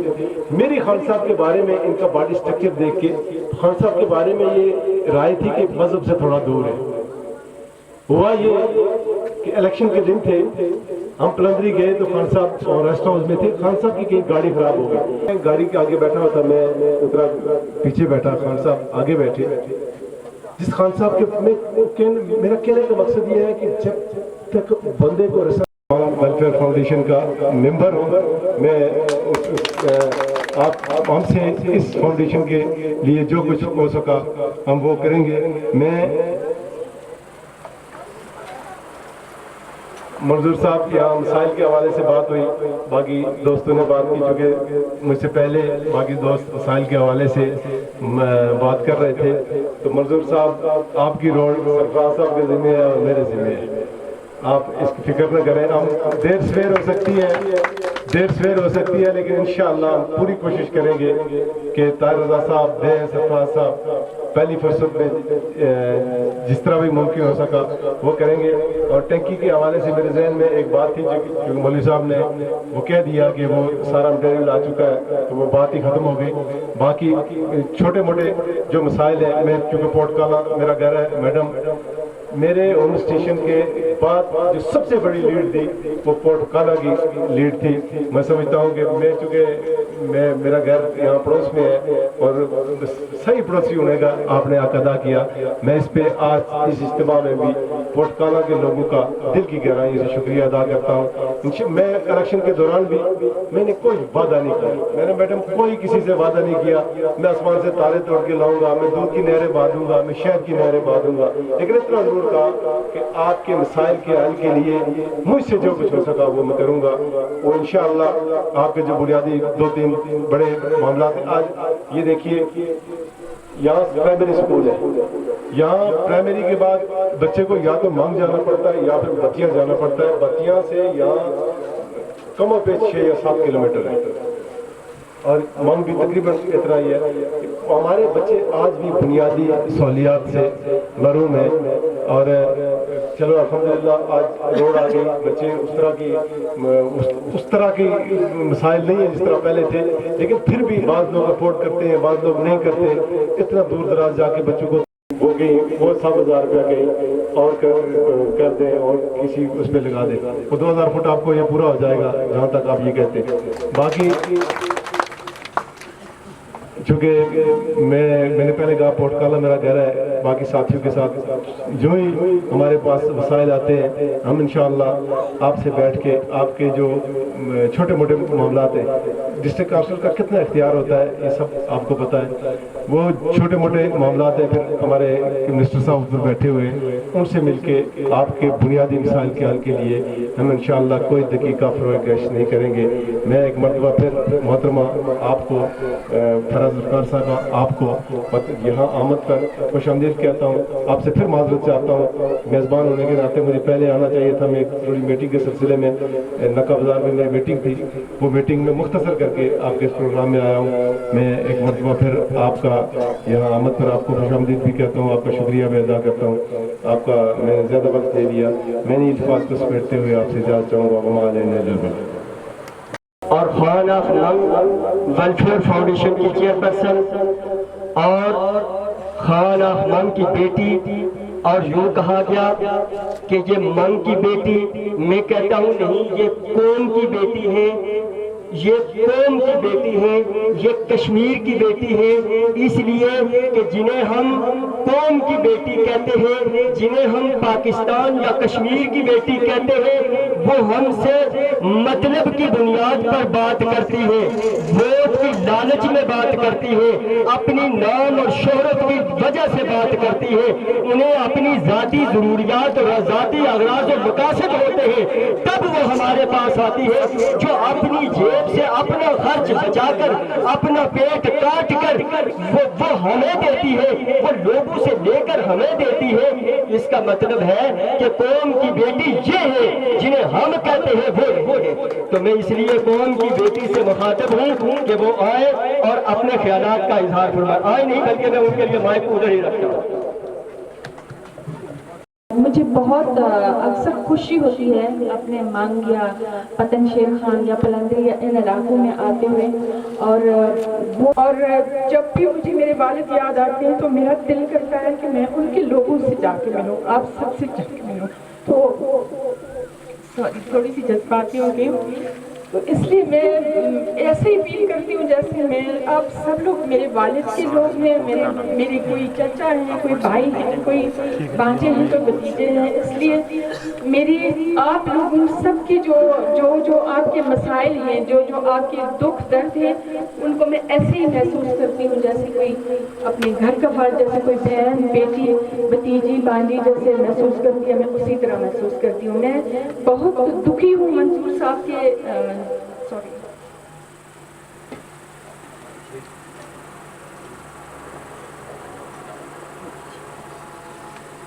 میری خان صاحب کے بارے میں ان کا باڈی سٹرکچر دیکھ کے خان صاحب کے بارے میں یہ رائے تھی کہ مذہب سے تھوڑا دور ہے. ہوا یہ کہ الیکشن کے دن تھے, ہم پلندری گئے تو خان صاحب ریسٹ ہاؤس میں تھے. خان صاحب کی کہیں گاڑی خراب ہو گئی, گاڑی کے آگے بیٹھا ہوا تھا, میں اترا پیچھے بیٹھا, خان صاحب آگے بیٹھے. جس خان صاحب کے میرا کہنے کا مقصد یہ ہے کہ جب تک بندے کو ویلفیئر فاؤنڈیشن کا ممبر ہوں, میں آپ ہم سے اس فاؤنڈیشن کے لیے جو کچھ ہو سکا ہم وہ کریں گے. میں मंजूर साहब के यहाँ मसाइल के हवाले से बात हुई, बाकी दोस्तों ने बात की, चूँकि मुझसे पहले बाकी दोस्त मसाइल के हवाले से बात कर रहे थे, तो मंजूर साहब आपकी रोल सरफराज साहब के ज़िम्मे है और मेरे ज़िम्मे है। आप इसकी फिक्र न करें। हम देर सवेर हो सकती है लेकिन इंशाअल्लाह हम पूरी कोशिश करेंगे कि ताहिर रज़ा साहब, सरफराज साहब पहली फुर्सत में जिस तरह भी मुमकिन हो सका वो करेंगे। और टंकी के हवाले से मेरे जहन में एक बात थी जो मौलवी साहब ने वो कह दिया कि वो सारा मटेरियल आ चुका है, तो वो बात ही ख़त्म हो गई। बाकी छोटे मोटे जो मसाइल हैं, मैं चूँकि पोर्टकाला मेरा घर है, मैडम मेरे होम स्टेशन के बाद जो सबसे बड़ी लीड थी वो पोर्टकाला की लीड थी। मैं समझता हूँ कि मैं चूँकि मेरा घर यहाँ पड़ोस में है और सही पड़ोसी होने का आपने हक अदा किया। मैं इस पे आज इस इज्तिमा में भी पोर्टकाला के लोगों का दिल की गहराई से शुक्रिया अदा करता हूँ। मैं इलेक्शन के दौरान भी मैंने कोई वादा नहीं किया, मैंने मैडम कोई किसी से वादा नहीं किया मैं आसमान से तारे तोड़ के लाऊंगा, मैं दूध की नहरें बहा दूंगा, मैं शहद की नहरें बहा दूंगा, लेकिन इतना जरूर कहा कि आपके मसाइल के हल के लिए मुझसे जो कुछ हो सका वो मैं करूंगा। वो इंशाअल्लाह आपके जो बुनियादी 2-3 बड़े मामला हैं, आज ये देखिए यहाँ प्राइमरी स्कूल है, यहाँ प्राइमरी के बाद बच्चे को या तो मांग जाना पड़ता है या फिर बतिया जाना पड़ता है। बतिया से यहाँ कम और पेश 6 या 7 किलोमीटर है और मांग भी तकरीबन इतना ही है। हमारे बच्चे आज भी बुनियादी सहूलियात से महरूम हैं और चलो अल्हम्दुलिल्लाह आज रोड आ गई, बच्चे उस तरह की मसाइल नहीं है जिस तरह पहले थे, लेकिन फिर भी बाज़ लोग अफोर्ड करते हैं, बाज़ लोग नहीं करते। इतना दूर दराज जाके बच्चों को वो गई वो 7,000 रुपया कहीं और कर दें और किसी उस पर लगा दें, वो 2,000 फुट आपको ये पूरा हो जाएगा जहाँ तक आप ये कहते हैं। बाकी चूँकि मैंने पहले कहा पोर्टकाला मेरा घर है, बाकी साथियों के साथ जो ही हमारे पास वसाइल आते हैं हम इंशाअल्लाह आपसे बैठ के आपके जो छोटे मोटे मामला हैं, डिस्ट्रिक्ट काउंसिल का कितना इख्तियार होता है ये सब आपको पता है, वो छोटे मोटे मामला हैं फिर हमारे मिनिस्टर साहब ऊपर बैठे हुए उनसे मिलके आपके बुनियादी मिसाइल के हल के लिए हम इंशाअल्लाह कोई दकीका फरोगश नहीं करेंगे। मैं एक मरतबा फिर मोहतरमा आपको फराज ज़ुल्फ़िकार साहब आपको यहाँ आमद पर खुशामदीद कहता हूँ, आपसे फिर माजरत चाहता हूँ। मेज़बान होने के नाते मुझे पहले आना चाहिए था, मैं एक थोड़ी मीटिंग के सिलसिले में नक्का बाज़ार में मेरी मीटिंग थी, वो मीटिंग में मुख्तसर करके आपके इस प्रोग्राम में आया हूँ। मैं एक मरतबा फिर आपका यहाँ आमद पर आपको खुशामदीद भी कहता हूँ, आपका शुक्रिया भी अदा करता हूँ। आपका मैंने ज़्यादा वक्त दे दिया, मैंने इल्तिफ़ात को समेटते हुए आपसे इजाज़त चाहूँगा। और खान ऑफ मंग वेलफेयर फाउंडेशन की चेयरपर्सन और खान ऑफ मंग की बेटी, और यूँ कहा गया कि ये मंग की बेटी, मैं कहता हूँ नहीं, ये कौम की बेटी है, ये कौम की बेटी है, ये कश्मीर की बेटी है, इसलिए कि जिन्हें हम कौम की बेटी कहते हैं, जिन्हें हम पाकिस्तान या कश्मीर की बेटी कहते हैं, वो हमसे मतलब की बुनियाद पर बात करती है, वोट की लालच में बात करती है, अपनी नाम और शोहरत की वजह से बात करती है। उन्हें अपनी ज़ाती ज़रूरियात और ज़ाती अगराज़ और मकासद होते हैं, तब वो हमारे पास आती है, जो अपनी जेब से अपना खर्च बचाकर अपना पेट काट कर वो हमें देती है, वो लोगों से लेकर हमें देती है। इसका मतलब है कि कौम की बेटी ये है जिन्हें हम कहते हैं वो है। तो मैं इसलिए कौम की बेटी से मुखातिब हूँ कि वो आए और अपने ख्यालात का इजहार फरमाए। आए नहीं बल्कि मैं उनके लिए माइक उधर ही रखता हूँ। मुझे बहुत अक्सर खुशी होती है अपने मंग या पतन शेर खान या पलंदरी या इन इलाकों में आते हुए, और जब भी मुझे मेरे वालिद याद आते हैं तो मेरा दिल करता है कि मैं उनके लोगों से जाके मिलूं, आप सबसे जाके मिलूं। तो सॉरी थोड़ी सी जज्बाती हो गई। تو اس لیے میں ایسے ہی فیل کرتی ہوں جیسے میں آپ سب لوگ میرے والد کے لوگ ہیں، میرے کوئی چچا ہیں، کوئی بھائی ہیں، کوئی بانجے ہیں، کوئی بھتیجے ہیں. اس لیے میری آپ لوگوں سب کے جو آپ کے مسائل ہیں، جو آپ کے دکھ درد ہیں، ان کو میں ایسے ہی محسوس کرتی ہوں جیسے کوئی اپنے گھر کا فرد، جیسے کوئی بہن بیٹی بھتیجی بانجی جیسے محسوس کرتی ہے، میں اسی طرح محسوس کرتی ہوں. میں بہت دکھی ہوں منصور صاحب کے سوری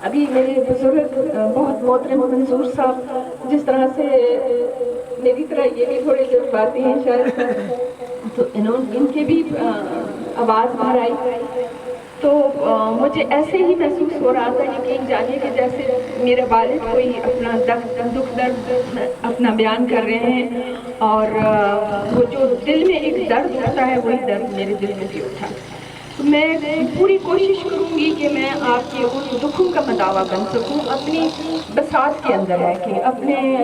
ابھی میرے بزرگ بہت محترم منصور صاحب جس طرح سے میری طرح یہ بھی تھوڑے جذباتی ہیں شاید، تو ان کے بھی آواز باہر آئی تو مجھے ایسے ہی محسوس ہو رہا تھا، یقین جانیے کہ جیسے میرے والد کوئی اپنا دکھ درد اپنا بیان کر رہے ہیں، اور وہ جو دل میں ایک درد اٹھتا ہے وہی درد میرے دل میں بھی اٹھا. تو میں پوری کوشش کروں گی کہ میں آپ کے ان دکھوں کا مداوا بن سکوں، اپنی بساط کے اندر رہ کے، اپنے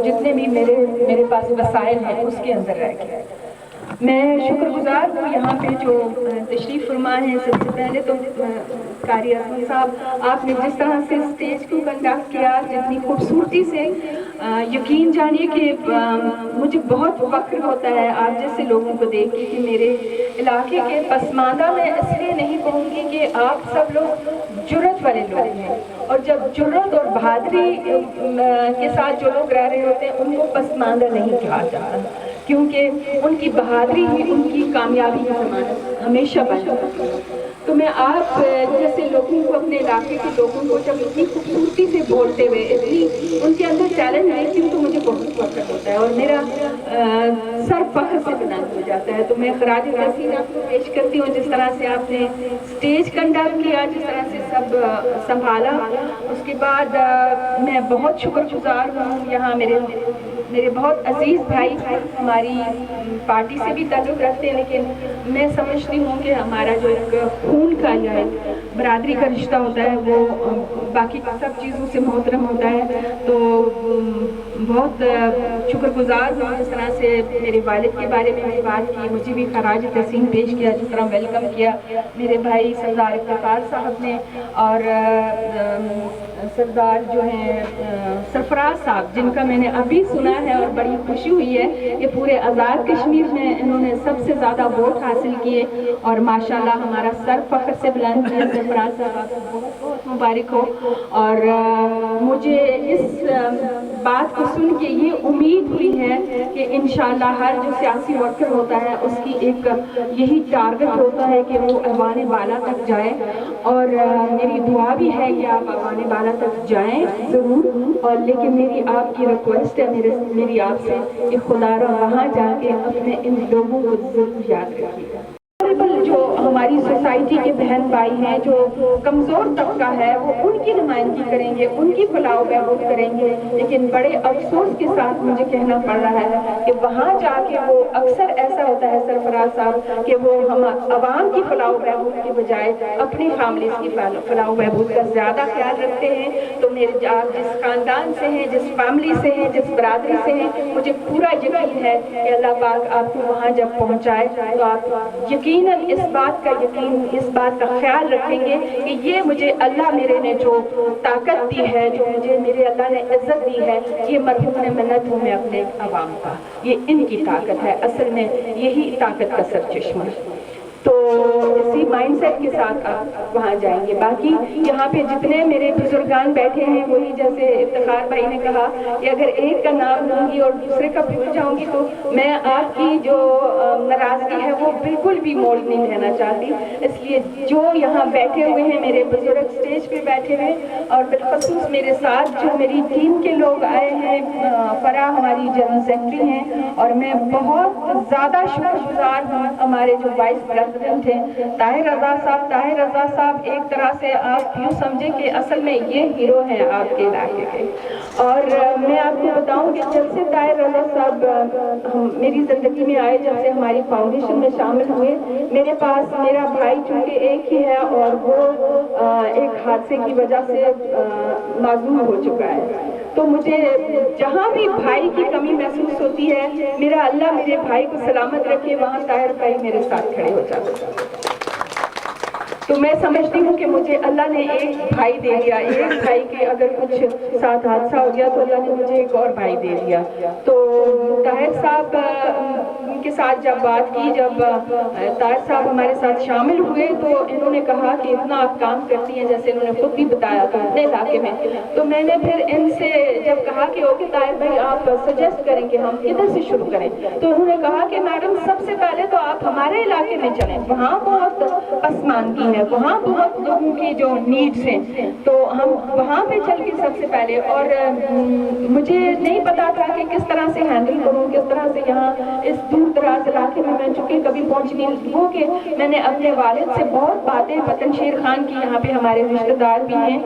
جتنے بھی میرے پاس وسائل ہیں اس کے اندر رہ کے. میں شکر گزار ہوں یہاں پہ جو تشریف فرما ہے. سب سے پہلے تو قاری احسن صاحب، آپ نے جس طرح سے اسٹیج کو کنڈکٹ کیا، جتنی خوبصورتی سے، یقین جانیے کہ مجھے بہت فخر ہوتا ہے آپ جیسے لوگوں کو دیکھ کے کہ میرے علاقے کے پسماندہ میں اس لیے نہیں کہوں گی کہ آپ سب لوگ جرت والے لوگ ہیں، اور جب جرت اور بہادری کے ساتھ جو لوگ رہ رہے ہوتے ہیں ان کو پسماندہ نہیں کہا جاتا، کیونکہ ان کی بہادری ہی ان کی کامیابی کی ضمانت ہمیشہ بن جاتی ہے. تو میں آپ جیسے لوگوں کو، اپنے علاقے کے لوگوں کو جب اتنی خوبصورتی سے بولتے ہوئے اتنی ان کے اندر ٹیلنٹ دیکھتی ہوں تو مجھے بہت فخر ہوتا ہے، اور میرا سر فخر سے بلند ہو جاتا ہے. تو میں خراج تحسین آپ کو پیش کرتی ہوں جس طرح سے آپ نے اسٹیج کنڈکٹ کیا، جس طرح سے سب سنبھالا. اس کے بعد میں بہت شکر گزار ہوں، یہاں میرے بہت عزیز بھائی ہماری پارٹی سے بھی تعلق رکھتے ہیں، لیکن میں سمجھتی ہوں کہ ہمارا جو ایک خون کا یا برادری کا رشتہ ہوتا ہے وہ باقی سب چیزوں سے محترم ہوتا ہے. تو بہت شکر گزار ہوں جس طرح سے میرے والد کے بارے میں بات کی، مجھے بھی خراج تحسین پیش کیا، جس طرح ویلکم کیا میرے بھائی سردار افتخار صاحب نے، اور سردار جو ہیں سرفراز صاحب، جن کا میں نے ابھی سنا ہے اور بڑی خوشی ہوئی ہے کہ پورے آزاد کشمیر میں انہوں نے سب سے زیادہ ووٹ حاصل کیے، اور ماشاءاللہ ہمارا سر فخر سے بلند ہے. سرفراز صاحب آپ کو بہت بہت مبارک ہو. اور مجھے اس بات کو سن کے یہ امید ہوئی ہے کہ انشاءاللہ ہر جو سیاسی ورکر ہوتا ہے اس کی ایک یہی ٹارگٹ ہوتا ہے کہ وہ ایوان بالا تک جائے، اور میری دعا بھی ہے کہ آپ ایوان بالا تک جائیں ضرور. اور لیکن میری آپ کی ریکویسٹ ہے، میری آپ سے کہ خدا را وہاں جا کے اپنے ان لوگوں کو ضرور یاد رکھیے گا. جو ہماری سوسائٹی کے بہن بھائی ہیں، جو کمزور طبقہ ہے، وہ ان کی نمائندگی کریں گے، ان کی فلاح و بہبود کریں گے. لیکن بڑے افسوس کے ساتھ مجھے کہنا پڑ رہا ہے کہ وہاں جا کے وہ اکثر ایسا ہوتا ہے سرفراز صاحب کہ وہ ہم عوام کی فلاح و بہبود کی بجائے اپنی فیملیز کی فلاح و بہبود کا زیادہ خیال رکھتے ہیں. تو میرے آپ جس خاندان سے ہیں، جس فیملی سے ہیں، جس برادری سے ہیں، مجھے پورا یقین ہے کہ اللہ پاک آپ کو وہاں جب پہنچائے تو آپ یقیناً اس بات کا خیال رکھیں گے کہ یہ مجھے اللہ میرے نے جو طاقت دی ہے، جو مجھے میرے اللہ نے عزت دی ہے، یہ مرہون منت ہوں میں اپنے عوام کا، یہ ان کی طاقت ہے، اصل میں یہی طاقت کا سرچشمہ ہے. تو اسی مائنڈ سیٹ کے ساتھ آپ وہاں جائیں گے. باقی یہاں پہ جتنے میرے بزرگان بیٹھے ہیں، وہی جیسے افتخار بھائی نے کہا کہ اگر ایک کا نام لوں گی اور دوسرے کا بھول جاؤں گی تو میں آپ کی جو ناراضگی ہے وہ بالکل بھی مول نہیں رہنا چاہتی. اس لیے جو یہاں بیٹھے ہوئے ہیں میرے بزرگ اسٹیج پہ بیٹھے ہوئے، اور بالخصوص میرے ساتھ جو میری ٹیم کے لوگ آئے ہیں، فرا ہماری جنرل سیکرٹری ہیں، اور میں بہت زیادہ شکر گزار ہوں ہمارے جو وائس پریزیڈنٹ ہیں طاہر رضا صاحب. طاہر رضا صاحب ایک طرح سے آپ یوں سمجھیں کہ اصل میں یہ ہیرو ہیں آپ کے علاقے کے. اور میں آپ کو بتاؤں کہ جب سے طاہر رضا صاحب میری زندگی میں آئے، جب سے ہماری فاؤنڈیشن میں شامل ہوئے، میرے پاس میرا بھائی چونکہ ایک ہی ہے اور وہ ایک حادثے کی وجہ سے معذور ہو چکا ہے، तो मुझे जहाँ भी भाई की कमी महसूस होती है, मेरा अल्लाह मेरे भाई को सलामत रखे, वहाँ ताहिर भाई मेरे साथ खड़े हो जाते हैं। तो मैं समझती हूँ कि मुझे अल्लाह ने एक भाई दे दिया, एक भाई के अगर कुछ साथ हादसा हो गया तो अल्लाह ने मुझे एक और भाई दे दिया। तो ताहिर साहब के साथ जब बात की, जब ताहिर साहब हमारे साथ शामिल हुए तो इन्होंने कहा कि इतना आप काम करती हैं, जैसे इन्होंने खुद भी बताया था अपने इलाके में। तो मैंने फिर इनसे जब कहा कि ओके ताहिर भाई आप सजेस्ट करें कि हम किधर से शुरू करें, तो उन्होंने कहा कि मैडम सबसे पहले तो आप हमारे इलाके में चलें, वहाँ बहुत पसमानगी है, वहाँ बहुत लोगों की जो नीड्स हैं, तो हम वहाँ पे चल के सबसे पहले। और मुझे नहीं पता था कि किस तरह से हैंडल करूँ, किस तरह से यहाँ इस दूर दराज इलाके में मैं चूँकि कभी पहुँच नहीं हो के मैंने अपने वालिद से बहुत बातें, वतन शेर खान की यहाँ पे हमारे रिश्तेदार भी हैं,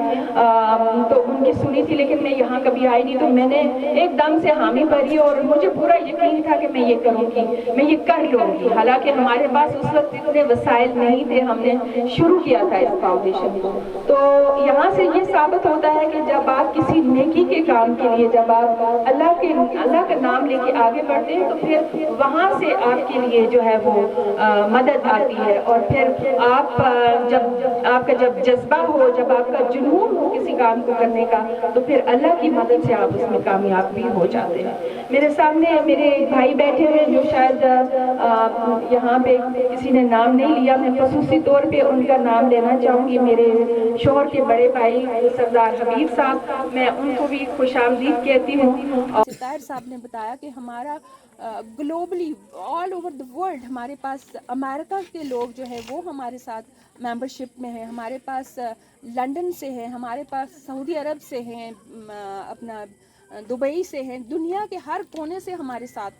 तो उनकी सुनी थी, लेकिन मैं यहाँ कभी आई नहीं। तो मैंने एकदम से हामी भरी और मुझे पूरा यकीन था कि मैं ये करूँगी, मैं ये कर लूँगी। हालांकि हमारे पास उस वक्त इतने वसाइल नहीं थे, हमने शुरू किया था इस फाउंडेशन को। तो यहाँ से ये साबित होता है कि जब आप किसी नेकी के काम के लिए, जब आप अल्लाह का नाम लेके आगे बढ़ते हैं, तो फिर वहाँ से आपके लिए जो है वो मदद आती है। और फिर आप जब आपका जब जज्बा हो, जब आपका जुनून हो किसी काम को करने का, तो फिर अल्लाह की मदद से आप उसमें कामयाब भी हो जाते हैं। मेरे सामने मेरे भाई बैठे हैं जो शायद यहाँ पे किसी ने नाम नहीं लिया, मैं खसूसी तौर पे उनका नाम लेना चाहूँगी। मेरे शोहर के बड़े भाई सरदार हबीब साहब, मैं उनको भी खुशामदीद कहती हूँ। ताहिर साहब ने बताया कि हमारा globally all over the world हमारे पास अमेरिका के लोग जो है वो हमारे साथ मेंबरशिप में हैं, हमारे पास लंदन से हैं, हमारे पास सऊदी अरब से हैं, अपना दुबई से हैं, दुनिया के हर कोने से हमारे साथ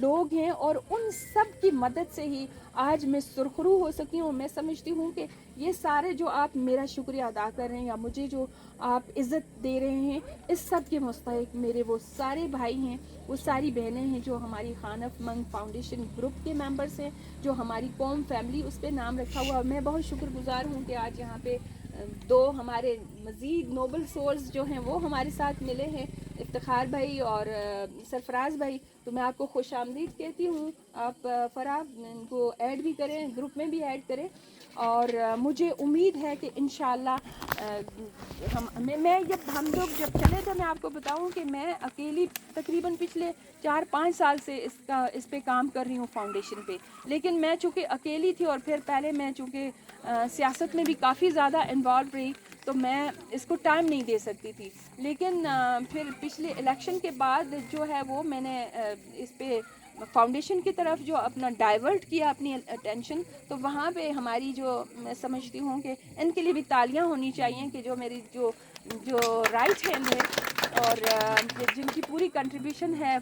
लोग हैं। और उन सब की मदद से ही आज मैं सुरखरू हो सकी हूँ। मैं समझती हूँ कि ये सारे जो आप मेरा शुक्रिया अदा कर रहे हैं या मुझे जो आप इज़्ज़त दे रहे हैं, इस सब के मुस्तहिक मेरे वो सारे भाई हैं, वो सारी बहनें हैं जो हमारी खान ऑफ मंग फाउंडेशन ग्रुप के मेंबर्स हैं, जो हमारी कौम फैमिली उस पर नाम रखा हुआ। मैं बहुत शुक्रगुजार हूँ कि आज यहाँ पे दो हमारे मज़ीद नोबल सोल्स जो हैं वो हमारे साथ मिले हैं, इफ्तिखार भाई और सरफराज भाई। तो मैं आपको खुश आमदीद कहती हूँ। आप फराह इनको ऐड भी करें, ग्रुप में भी ऐड करें। और मुझे उम्मीद है कि इंशाअल्लाह हम लोग जब चले थे, मैं आपको बताऊं कि मैं अकेली तकरीबन पिछले 4-5 साल से इस पे काम कर रही हूँ फाउंडेशन पे। लेकिन मैं चूँकि अकेली थी और फिर पहले मैं चूँकि सियासत में भी काफ़ी ज़्यादा इन्वॉल्व रही, तो मैं इसको टाइम नहीं दे सकती थी। लेकिन फिर पिछले इलेक्शन के बाद जो है वो मैंने इस पे फाउंडेशन की तरफ जो अपना डाइवर्ट किया अपनी अटेंशन, तो वहाँ पे हमारी जो मैं समझती हूँ कि इनके लिए भी तालियां होनी चाहिए कि जो मेरी जो राइट हैंड है और जिनकी पूरी कंट्रीब्यूशन है।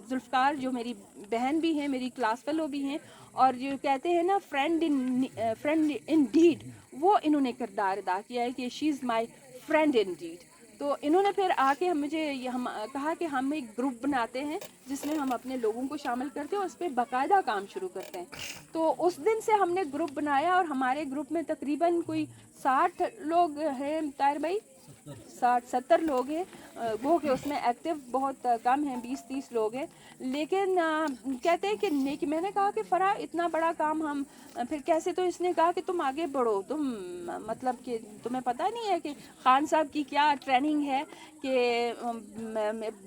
जुल्फ़कार जो मेरी बहन भी हैं, मेरी क्लास फेलो भी हैं, और जो कहते हैं ना फ्रेंड इन डीड, वो इन्होंने किरदार अदा किया है कि she is my friend indeed. तो इन्होंने फिर आके हम कहा कि हम एक ग्रुप बनाते हैं जिसमें हम अपने लोगों को शामिल करते हैं और उस पर बाकायदा काम शुरू करते हैं। तो उस दिन से हमने ग्रुप बनाया और हमारे ग्रुप में तकरीबन कोई 60 लोग हैं ताहिर भाई, 60-70 लोग हैं। वो कि उसमें एक्टिव बहुत कम हैं, 20-30 लोग हैं। लेकिन कहते हैं कि मैंने कहा कि फराह इतना बड़ा काम हम फिर कैसे, तो इसने कहा कि तुम आगे बढ़ो, तुम मतलब कि तुम्हें पता नहीं है कि खान साहब की क्या ट्रेनिंग है कि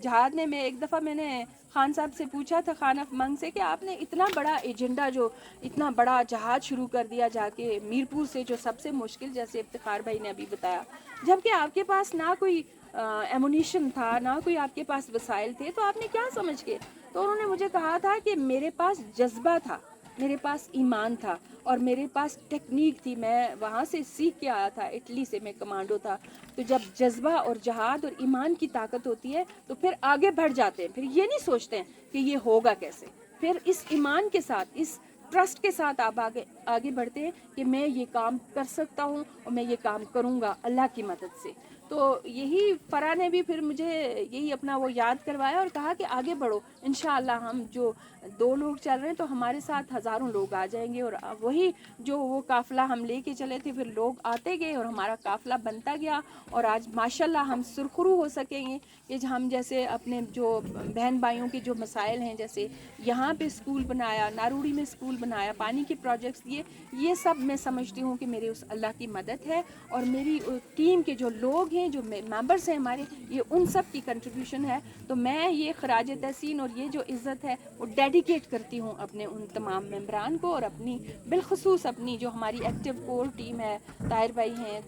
जहाद में एक दफ़ा मैंने खान साहब से पूछा था, खान ऑफ मंग से, कि आपने इतना बड़ा एजेंडा, जो इतना बड़ा जहाज शुरू कर दिया जाके मीरपुर से, जो सबसे मुश्किल, जैसे इफ्तिखार भाई ने अभी बताया, जबकि आपके पास ना कोई एमुनिशन था, ना कोई आपके पास वसाइल थे, तो आपने क्या समझ के? तो उन्होंने मुझे कहा था कि मेरे पास जज्बा था, मेरे पास ईमान था और मेरे पास टेक्निक थी। मैं वहाँ से सीख के आया था, इटली से, मैं कमांडो था। तो जब जज्बा और जहाद और ईमान की ताकत होती है तो फिर आगे बढ़ जाते हैं, फिर ये नहीं सोचते हैं कि ये होगा कैसे। फिर इस ईमान के साथ, इस ट्रस्ट के साथ आप आगे बढ़ते हैं कि मैं ये काम कर सकता हूँ और मैं ये काम करूँगा अल्लाह की मदद से। तो यही फ़रा ने भी फिर मुझे यही अपना वो याद करवाया और कहा कि आगे बढ़ो, इंशाअल्लाह हम जो 2 लोग चल रहे हैं तो हमारे साथ हज़ारों लोग आ जाएंगे। और वही जो वो काफ़िला हम लेके चले थे, फिर लोग आते गए और हमारा काफ़िला बनता गया। और आज माशाल्लाह हम सुरखरू हो सकेंगे कि हम जैसे अपने जो बहन भाइयों के जो मसाइल हैं, जैसे यहाँ पे स्कूल बनाया, नारूड़ी में स्कूल बनाया, पानी के प्रोजेक्ट्स दिए, ये सब मैं समझती हूँ कि मेरे उस अल्लाह की मदद है। और मेरी टीम के जो लोग हैं, जो मेंबर्स हैं हमारे, ये उन सब की कंट्रीब्यूशन है। तो मैं ये खराज तहसीन और ये जो इज़्ज़त है वो डेडिकेट करती हूँ अपने उन तमाम मेंबरान को, और अपनी बिलखसूस अपनी जो हमारी एक्टिव कोर टीम है, ताहिर भाई हैं,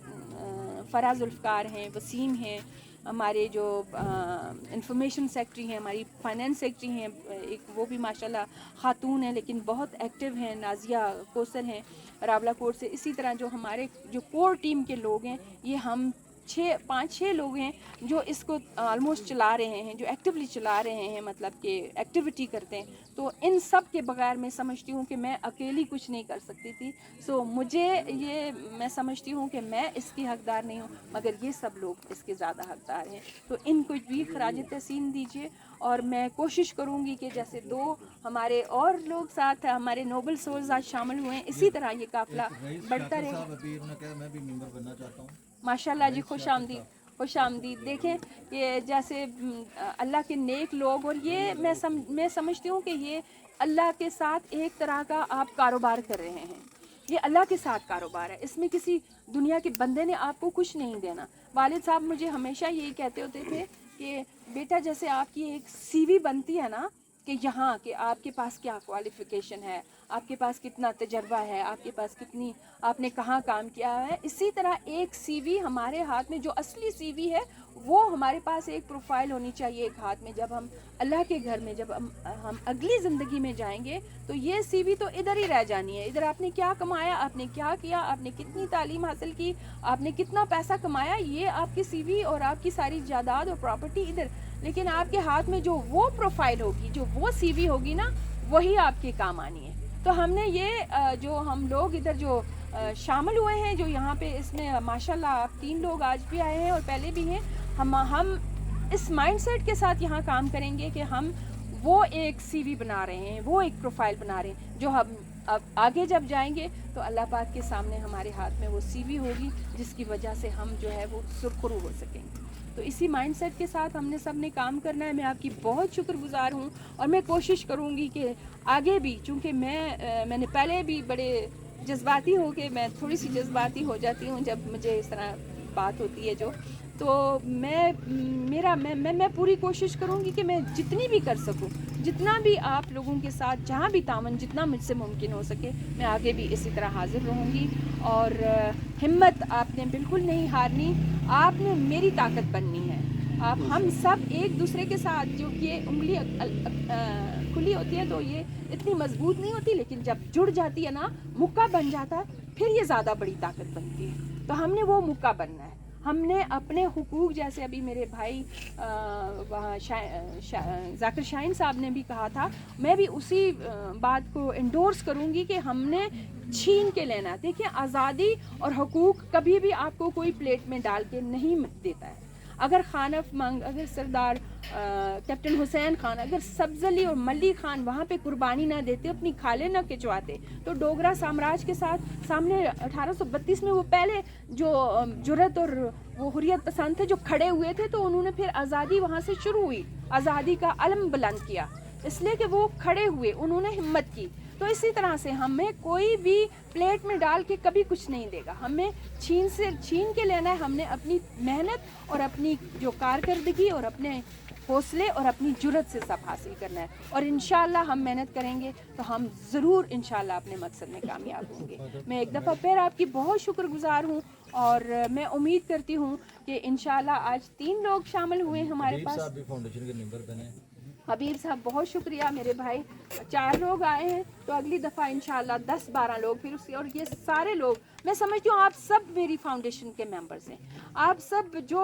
फ़रा ज़ुल्फ़कार हैं, वसीम हैं, हमारे जो इंफॉर्मेशन सेक्रेटरी हैं, हमारी फाइनेंस सेक्रेटरी हैं, एक वो भी माशाल्लाह खातून हैं लेकिन बहुत एक्टिव हैं, नाजिया कोसर हैं रावला कोट से। इसी तरह जो हमारे जो कोर टीम के लोग हैं, ये हम 5-6 लोग हैं जो इसको ऑलमोस्ट चला रहे हैं, जो एक्टिवली चला रहे हैं, मतलब कि एक्टिविटी करते हैं। तो इन सब के बगैर मैं समझती हूँ कि मैं अकेली कुछ नहीं कर सकती थी। सो मुझे ये मैं समझती हूँ कि मैं इसकी हकदार नहीं हूँ, मगर ये सब लोग इसके ज़्यादा हकदार हैं। तो इनको भी खराज तहसीन दीजिए। और मैं कोशिश करूँगी कि जैसे 2 हमारे और लोग साथ हमारे नोबल सोल्स आज शामिल हुए हैं, इसी तरह ये काफ़िला बढ़ता रहे। मैं भी मेंबर बनना चाहता हूँ। माशाल्लाह जी, खुश आमदीद। देखें ये जैसे अल्लाह के नेक लोग, और ये मैं समझती हूँ कि ये अल्लाह के साथ एक तरह का आप कारोबार कर रहे हैं। ये अल्लाह के साथ कारोबार है, इसमें किसी दुनिया के बंदे ने आपको कुछ नहीं देना। वालिद साहब मुझे हमेशा यही कहते होते थे कि बेटा जैसे आपकी एक CV बनती है ना, कि यहाँ कि आपके पास क्या क्वालिफ़िकेशन है, आपके पास कितना तजर्बा है, आपके पास कितनी आपने कहाँ काम किया है, इसी तरह एक CV हमारे हाथ में, जो असली CV है वो हमारे पास एक प्रोफाइल होनी चाहिए एक हाथ में। जब हम अल्लाह के घर में, जब हम अगली ज़िंदगी में जाएंगे तो ये CV तो इधर ही रह जानी है। इधर आपने क्या कमाया, आपने क्या किया, आपने कितनी तालीम हासिल की, आपने कितना पैसा कमाया, ये आपकी CV और आपकी सारी जायदाद और प्रॉपर्टी इधर। लेकिन आपके हाथ में जो वो प्रोफाइल होगी, जो वो CV होगी ना, वही आपके काम आनी है। तो हमने ये जो हम लोग इधर जो शामिल हुए हैं, जो यहाँ पे इसमें माशाल्लाह आप 3 लोग आज भी आए हैं और पहले भी हैं, हम इस माइंडसेट के साथ यहाँ काम करेंगे कि हम वो एक CV बना रहे हैं, वो एक प्रोफाइल बना रहे हैं, जो हम अब आगे जब जाएंगे तो अल्लाह पाक के सामने हमारे हाथ में वो CV होगी, जिसकी वजह से हम जो है वो सुरखरू हो सकेंगे। तो इसी माइंडसेट के साथ हमने सब ने काम करना है। मैं आपकी बहुत शुक्रगुजार हूँ और मैं कोशिश करूँगी कि आगे भी, चूँकि मैंने पहले भी बड़े जज्बाती हो के, मैं थोड़ी सी जज्बाती हो जाती हूँ जब मुझे इस तरह बात होती है जो, तो मैं पूरी कोशिश करूँगी कि मैं जितनी भी कर सकूँ, जितना भी आप लोगों के साथ जहाँ भी तावन जितना मुझसे मुमकिन हो सके, मैं आगे भी इसी तरह हाजिर रहूँगी। और हिम्मत आपने बिल्कुल नहीं हारनी, आपने मेरी ताकत बननी है। आप हम सब एक दूसरे के साथ, जो कि ये उंगली खुली होती है तो ये इतनी मजबूत नहीं होती, लेकिन जब जुड़ जाती है ना, मुक्का बन जाता है, फिर ये ज़्यादा बड़ी ताकत बनती है। तो हमने वो मुक्का बनना है। हमने अपने हुकूक, जैसे अभी मेरे भाई वहाँ ज़ाकिर शाहीन साहब ने भी कहा था, मैं भी उसी बात को इंडोर्स करूँगी कि हमने छीन के लेना। देखिए, आज़ादी और हुकूक कभी भी आपको कोई प्लेट में डाल के नहीं देता है। अगर खान अफमंग, अगर सरदार कैप्टन हुसैन खान, अगर सब्ज़ली और मल्ली खान वहाँ पे कुर्बानी ना देते, अपनी खाले ना खिंचवाते, तो डोगरा साम्राज्य के साथ सामने 1832 में वो पहले जो जुर्रत और वो हुर्रियत पसंद थे जो खड़े हुए थे, तो उन्होंने फिर आज़ादी वहाँ से शुरू हुई, आज़ादी का अलम बुलंद किया, इसलिए कि वो खड़े हुए, उन्होंने हिम्मत की। तो इसी तरह से हमें कोई भी प्लेट में डाल के कभी कुछ नहीं देगा, हमें छीन के लेना है। हमने अपनी मेहनत और अपनी जो कारकर्दगी और अपने हौसले और अपनी जुर्रत से सब हासिल करना है। और इंशाअल्लाह हम मेहनत करेंगे तो हम ज़रूर इंशाअल्लाह अपने मकसद में कामयाब होंगे। मैं एक दफ़ा फिर आपकी बहुत शुक्रगुजार हूँ और मैं उम्मीद करती हूँ कि इंशाअल्लाह आज 3 लोग शामिल हुए हमारे पास। फाउंडेशन के मेंबर बने। हबीब साहब बहुत शुक्रिया, मेरे भाई। 4 लोग आए हैं, तो अगली दफ़ा इंशाअल्लाह 10-12 लोग फिर उसके, और ये सारे लोग, मैं समझती हूँ आप सब मेरी फाउंडेशन के मेंबर्स हैं। आप सब जो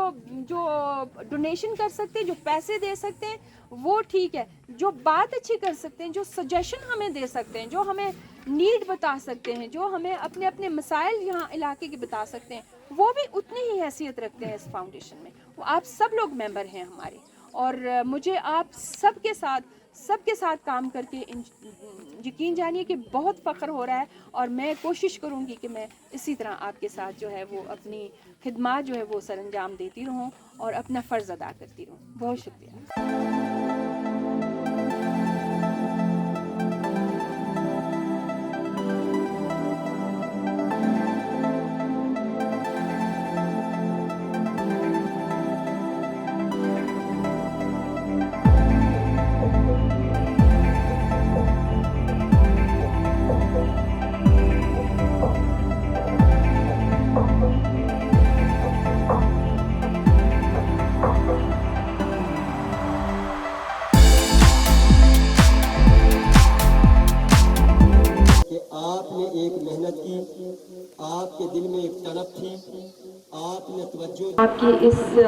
डोनेशन कर सकते हैं, जो पैसे दे सकते हैं वो ठीक है, जो बात अच्छी कर सकते हैं, जो सजेशन हमें दे सकते हैं, जो हमें नीड बता सकते हैं, जो हमें अपने अपने मसाइल यहाँ इलाके के बता सकते हैं, وہ بھی اتنی ہی حیثیت رکھتے ہیں اس فاؤنڈیشن میں. وہ آپ سب لوگ ممبر ہیں ہمارے, اور مجھے آپ سب کے ساتھ کام کر کے یقین جانیے کہ بہت فخر ہو رہا ہے, اور میں کوشش کروں گی کہ میں اسی طرح آپ کے ساتھ جو ہے وہ اپنی خدمات جو ہے وہ سر انجام دیتی رہوں اور اپنا فرض ادا کرتی رہوں. بہت شکریہ. آپ کے دل میں ایک طلب تھی, آپ نے توجہ, آپ کے اس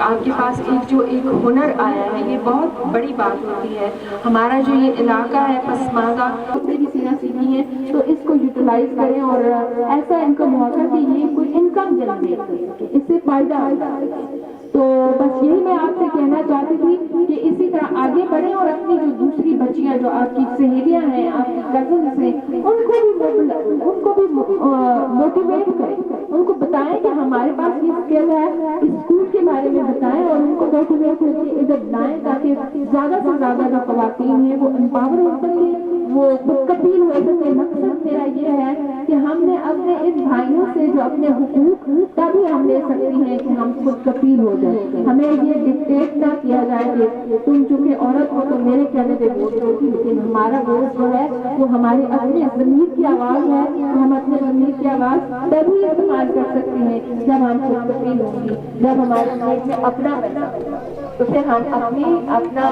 آپ کے پاس ایک ہنر آیا ہے, یہ بہت بڑی بات ہوتی ہے. ہمارا جو یہ علاقہ ہے پسماندہ, اس نے بھی سینا سیکھی ہے, تو اس کو یوٹیلائز کریں اور ایسا ان کو موقع کہ یہ کوئی انکم جنریٹ کر سکے, اس سے فائدہ ہوتا ہے. تو بس یہی میں آپ سے کہنا چاہتی تھی کہ اسی طرح آگے بڑھیں اور اپنی جو دوسری بچیاں جو آپ کی سہیلیاں ہیں, آپ کی کزنس ہیں, ان کو بھی موٹیویٹ کریں, ان کو بتائیں کہ ہمارے پاس یہ اسکل ہے, اسکول کے بارے میں بتائیں اور ان کو موٹیویٹ کر کے ادھر لائیں تاکہ زیادہ سے زیادہ جو خواتین ہیں وہ امپاور ہو سکیں, وہ خود کفیل ہو سکے. مقصد میرا یہ ہے کہ ہم نے اپنے ان بھائیوں سے جو اپنے حقوق تبھی ہم لے سکتے ہیں کہ ہم خود کفیل ہو جائیں. ہمیں یہ ڈکٹیٹ نہ کیا جائے کہ تم چونکہ عورت ہو تو میرے کہنے پہ ووٹ دو گی, لیکن ہمارا ووٹ جو ہے وہ ہماری اپنے ضمیر کی آواز ہے. ہم اپنے ضمیر کی آواز تبھی استعمال کر سکتے ہیں جب ہم خود کفیل ہوں گی, جب ہمارے ملک میں اپنا پیسہ ہوگا, تو پھر ہم اپنا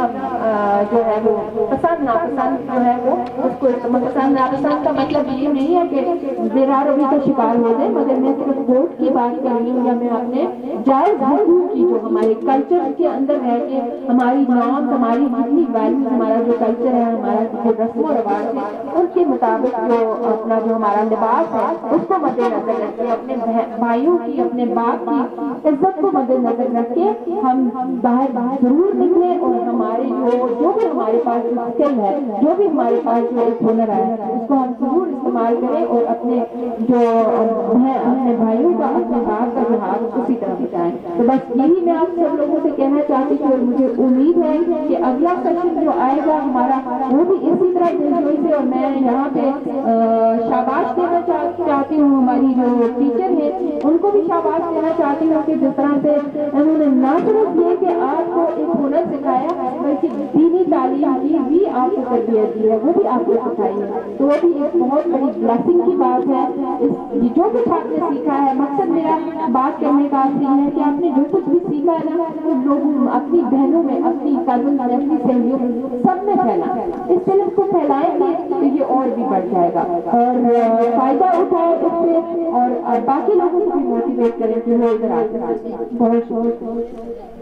جو ہے وہ پسند ناپسند جو ہے وہ اس کو پسند ناپسند کا مطلب یہ نہیں ہے کہ بےراروی کا شکار ہو جائے, مگر میں صرف ووٹ کی بات کر رہی ہوں, یا میں اپنے جائز حقوق کی جو ہمارے کلچر کے اندر ہے کہ ہماری نارمس, ہماری جتنی ویلیوز, ہمارا جو کلچر ہے, ہمارا جو رسم و رواج ہے, ان کے مطابق جو اپنا جو ہمارا لباس ہے اس کو مد نظر رکھ کے, اپنے بھائیوں کی, اپنے باپ کی عزت کو مد نظر رکھ کے ہم باہر ضرور نکلیں, اور ہمارے جو بھی ہمارے پاس اسکل ہے, جو بھی ہمارے پاس جو ایک ہنر ہے, اس کو ہم ضرور استعمال کریں اور اپنے جو ہے اپنے بھائیوں کا, اپنے باپ کا جو ہاتھ اسی طرح بچائیں. تو بس یہی میں آپ سب لوگوں سے کہنا چاہتی ہوں, اور مجھے امید ہے کہ اگلا سیشن جو آئے گا ہمارا وہ بھی اسی طرح دلجوئی سے, اور میں یہاں پہ شاباش دینا چاہتی ہوں ہماری جو ٹیچر ہیں, ان کو بھی شاباش دینا چاہتی ہوں کہ جس طرح سے انہوں نے نہ صرف یہ کہ آپ کو ایک ہنر سکھایا, بلکہ دینی تعلیم کی بھی آپ کو تربیت دی ہے, وہ بھی آپ کو سکھائی ہے. تو وہ بھی ایک بہت بڑی بلیسنگ کی بات ہے. جو کچھ آپ نے سیکھا ہے, مقصد میرا بات کرنے کا آپ سے یہ ہے کہ آپ نے جو کچھ بھی سیکھا ہے نا, وہ لوگوں, اپنی بہنوں میں, اپنی کزن میں, اپنی سہیلیوں میں, سب میں پھیلا. اس علم کو پھیلائیں گے تو یہ اور بھی بڑھ جائے گا, اور فائدہ اٹھائے اس سے, اور باقی لوگوں کو بھی موٹیویٹ کریں کہ وہ ادھر آ سکیں. بہت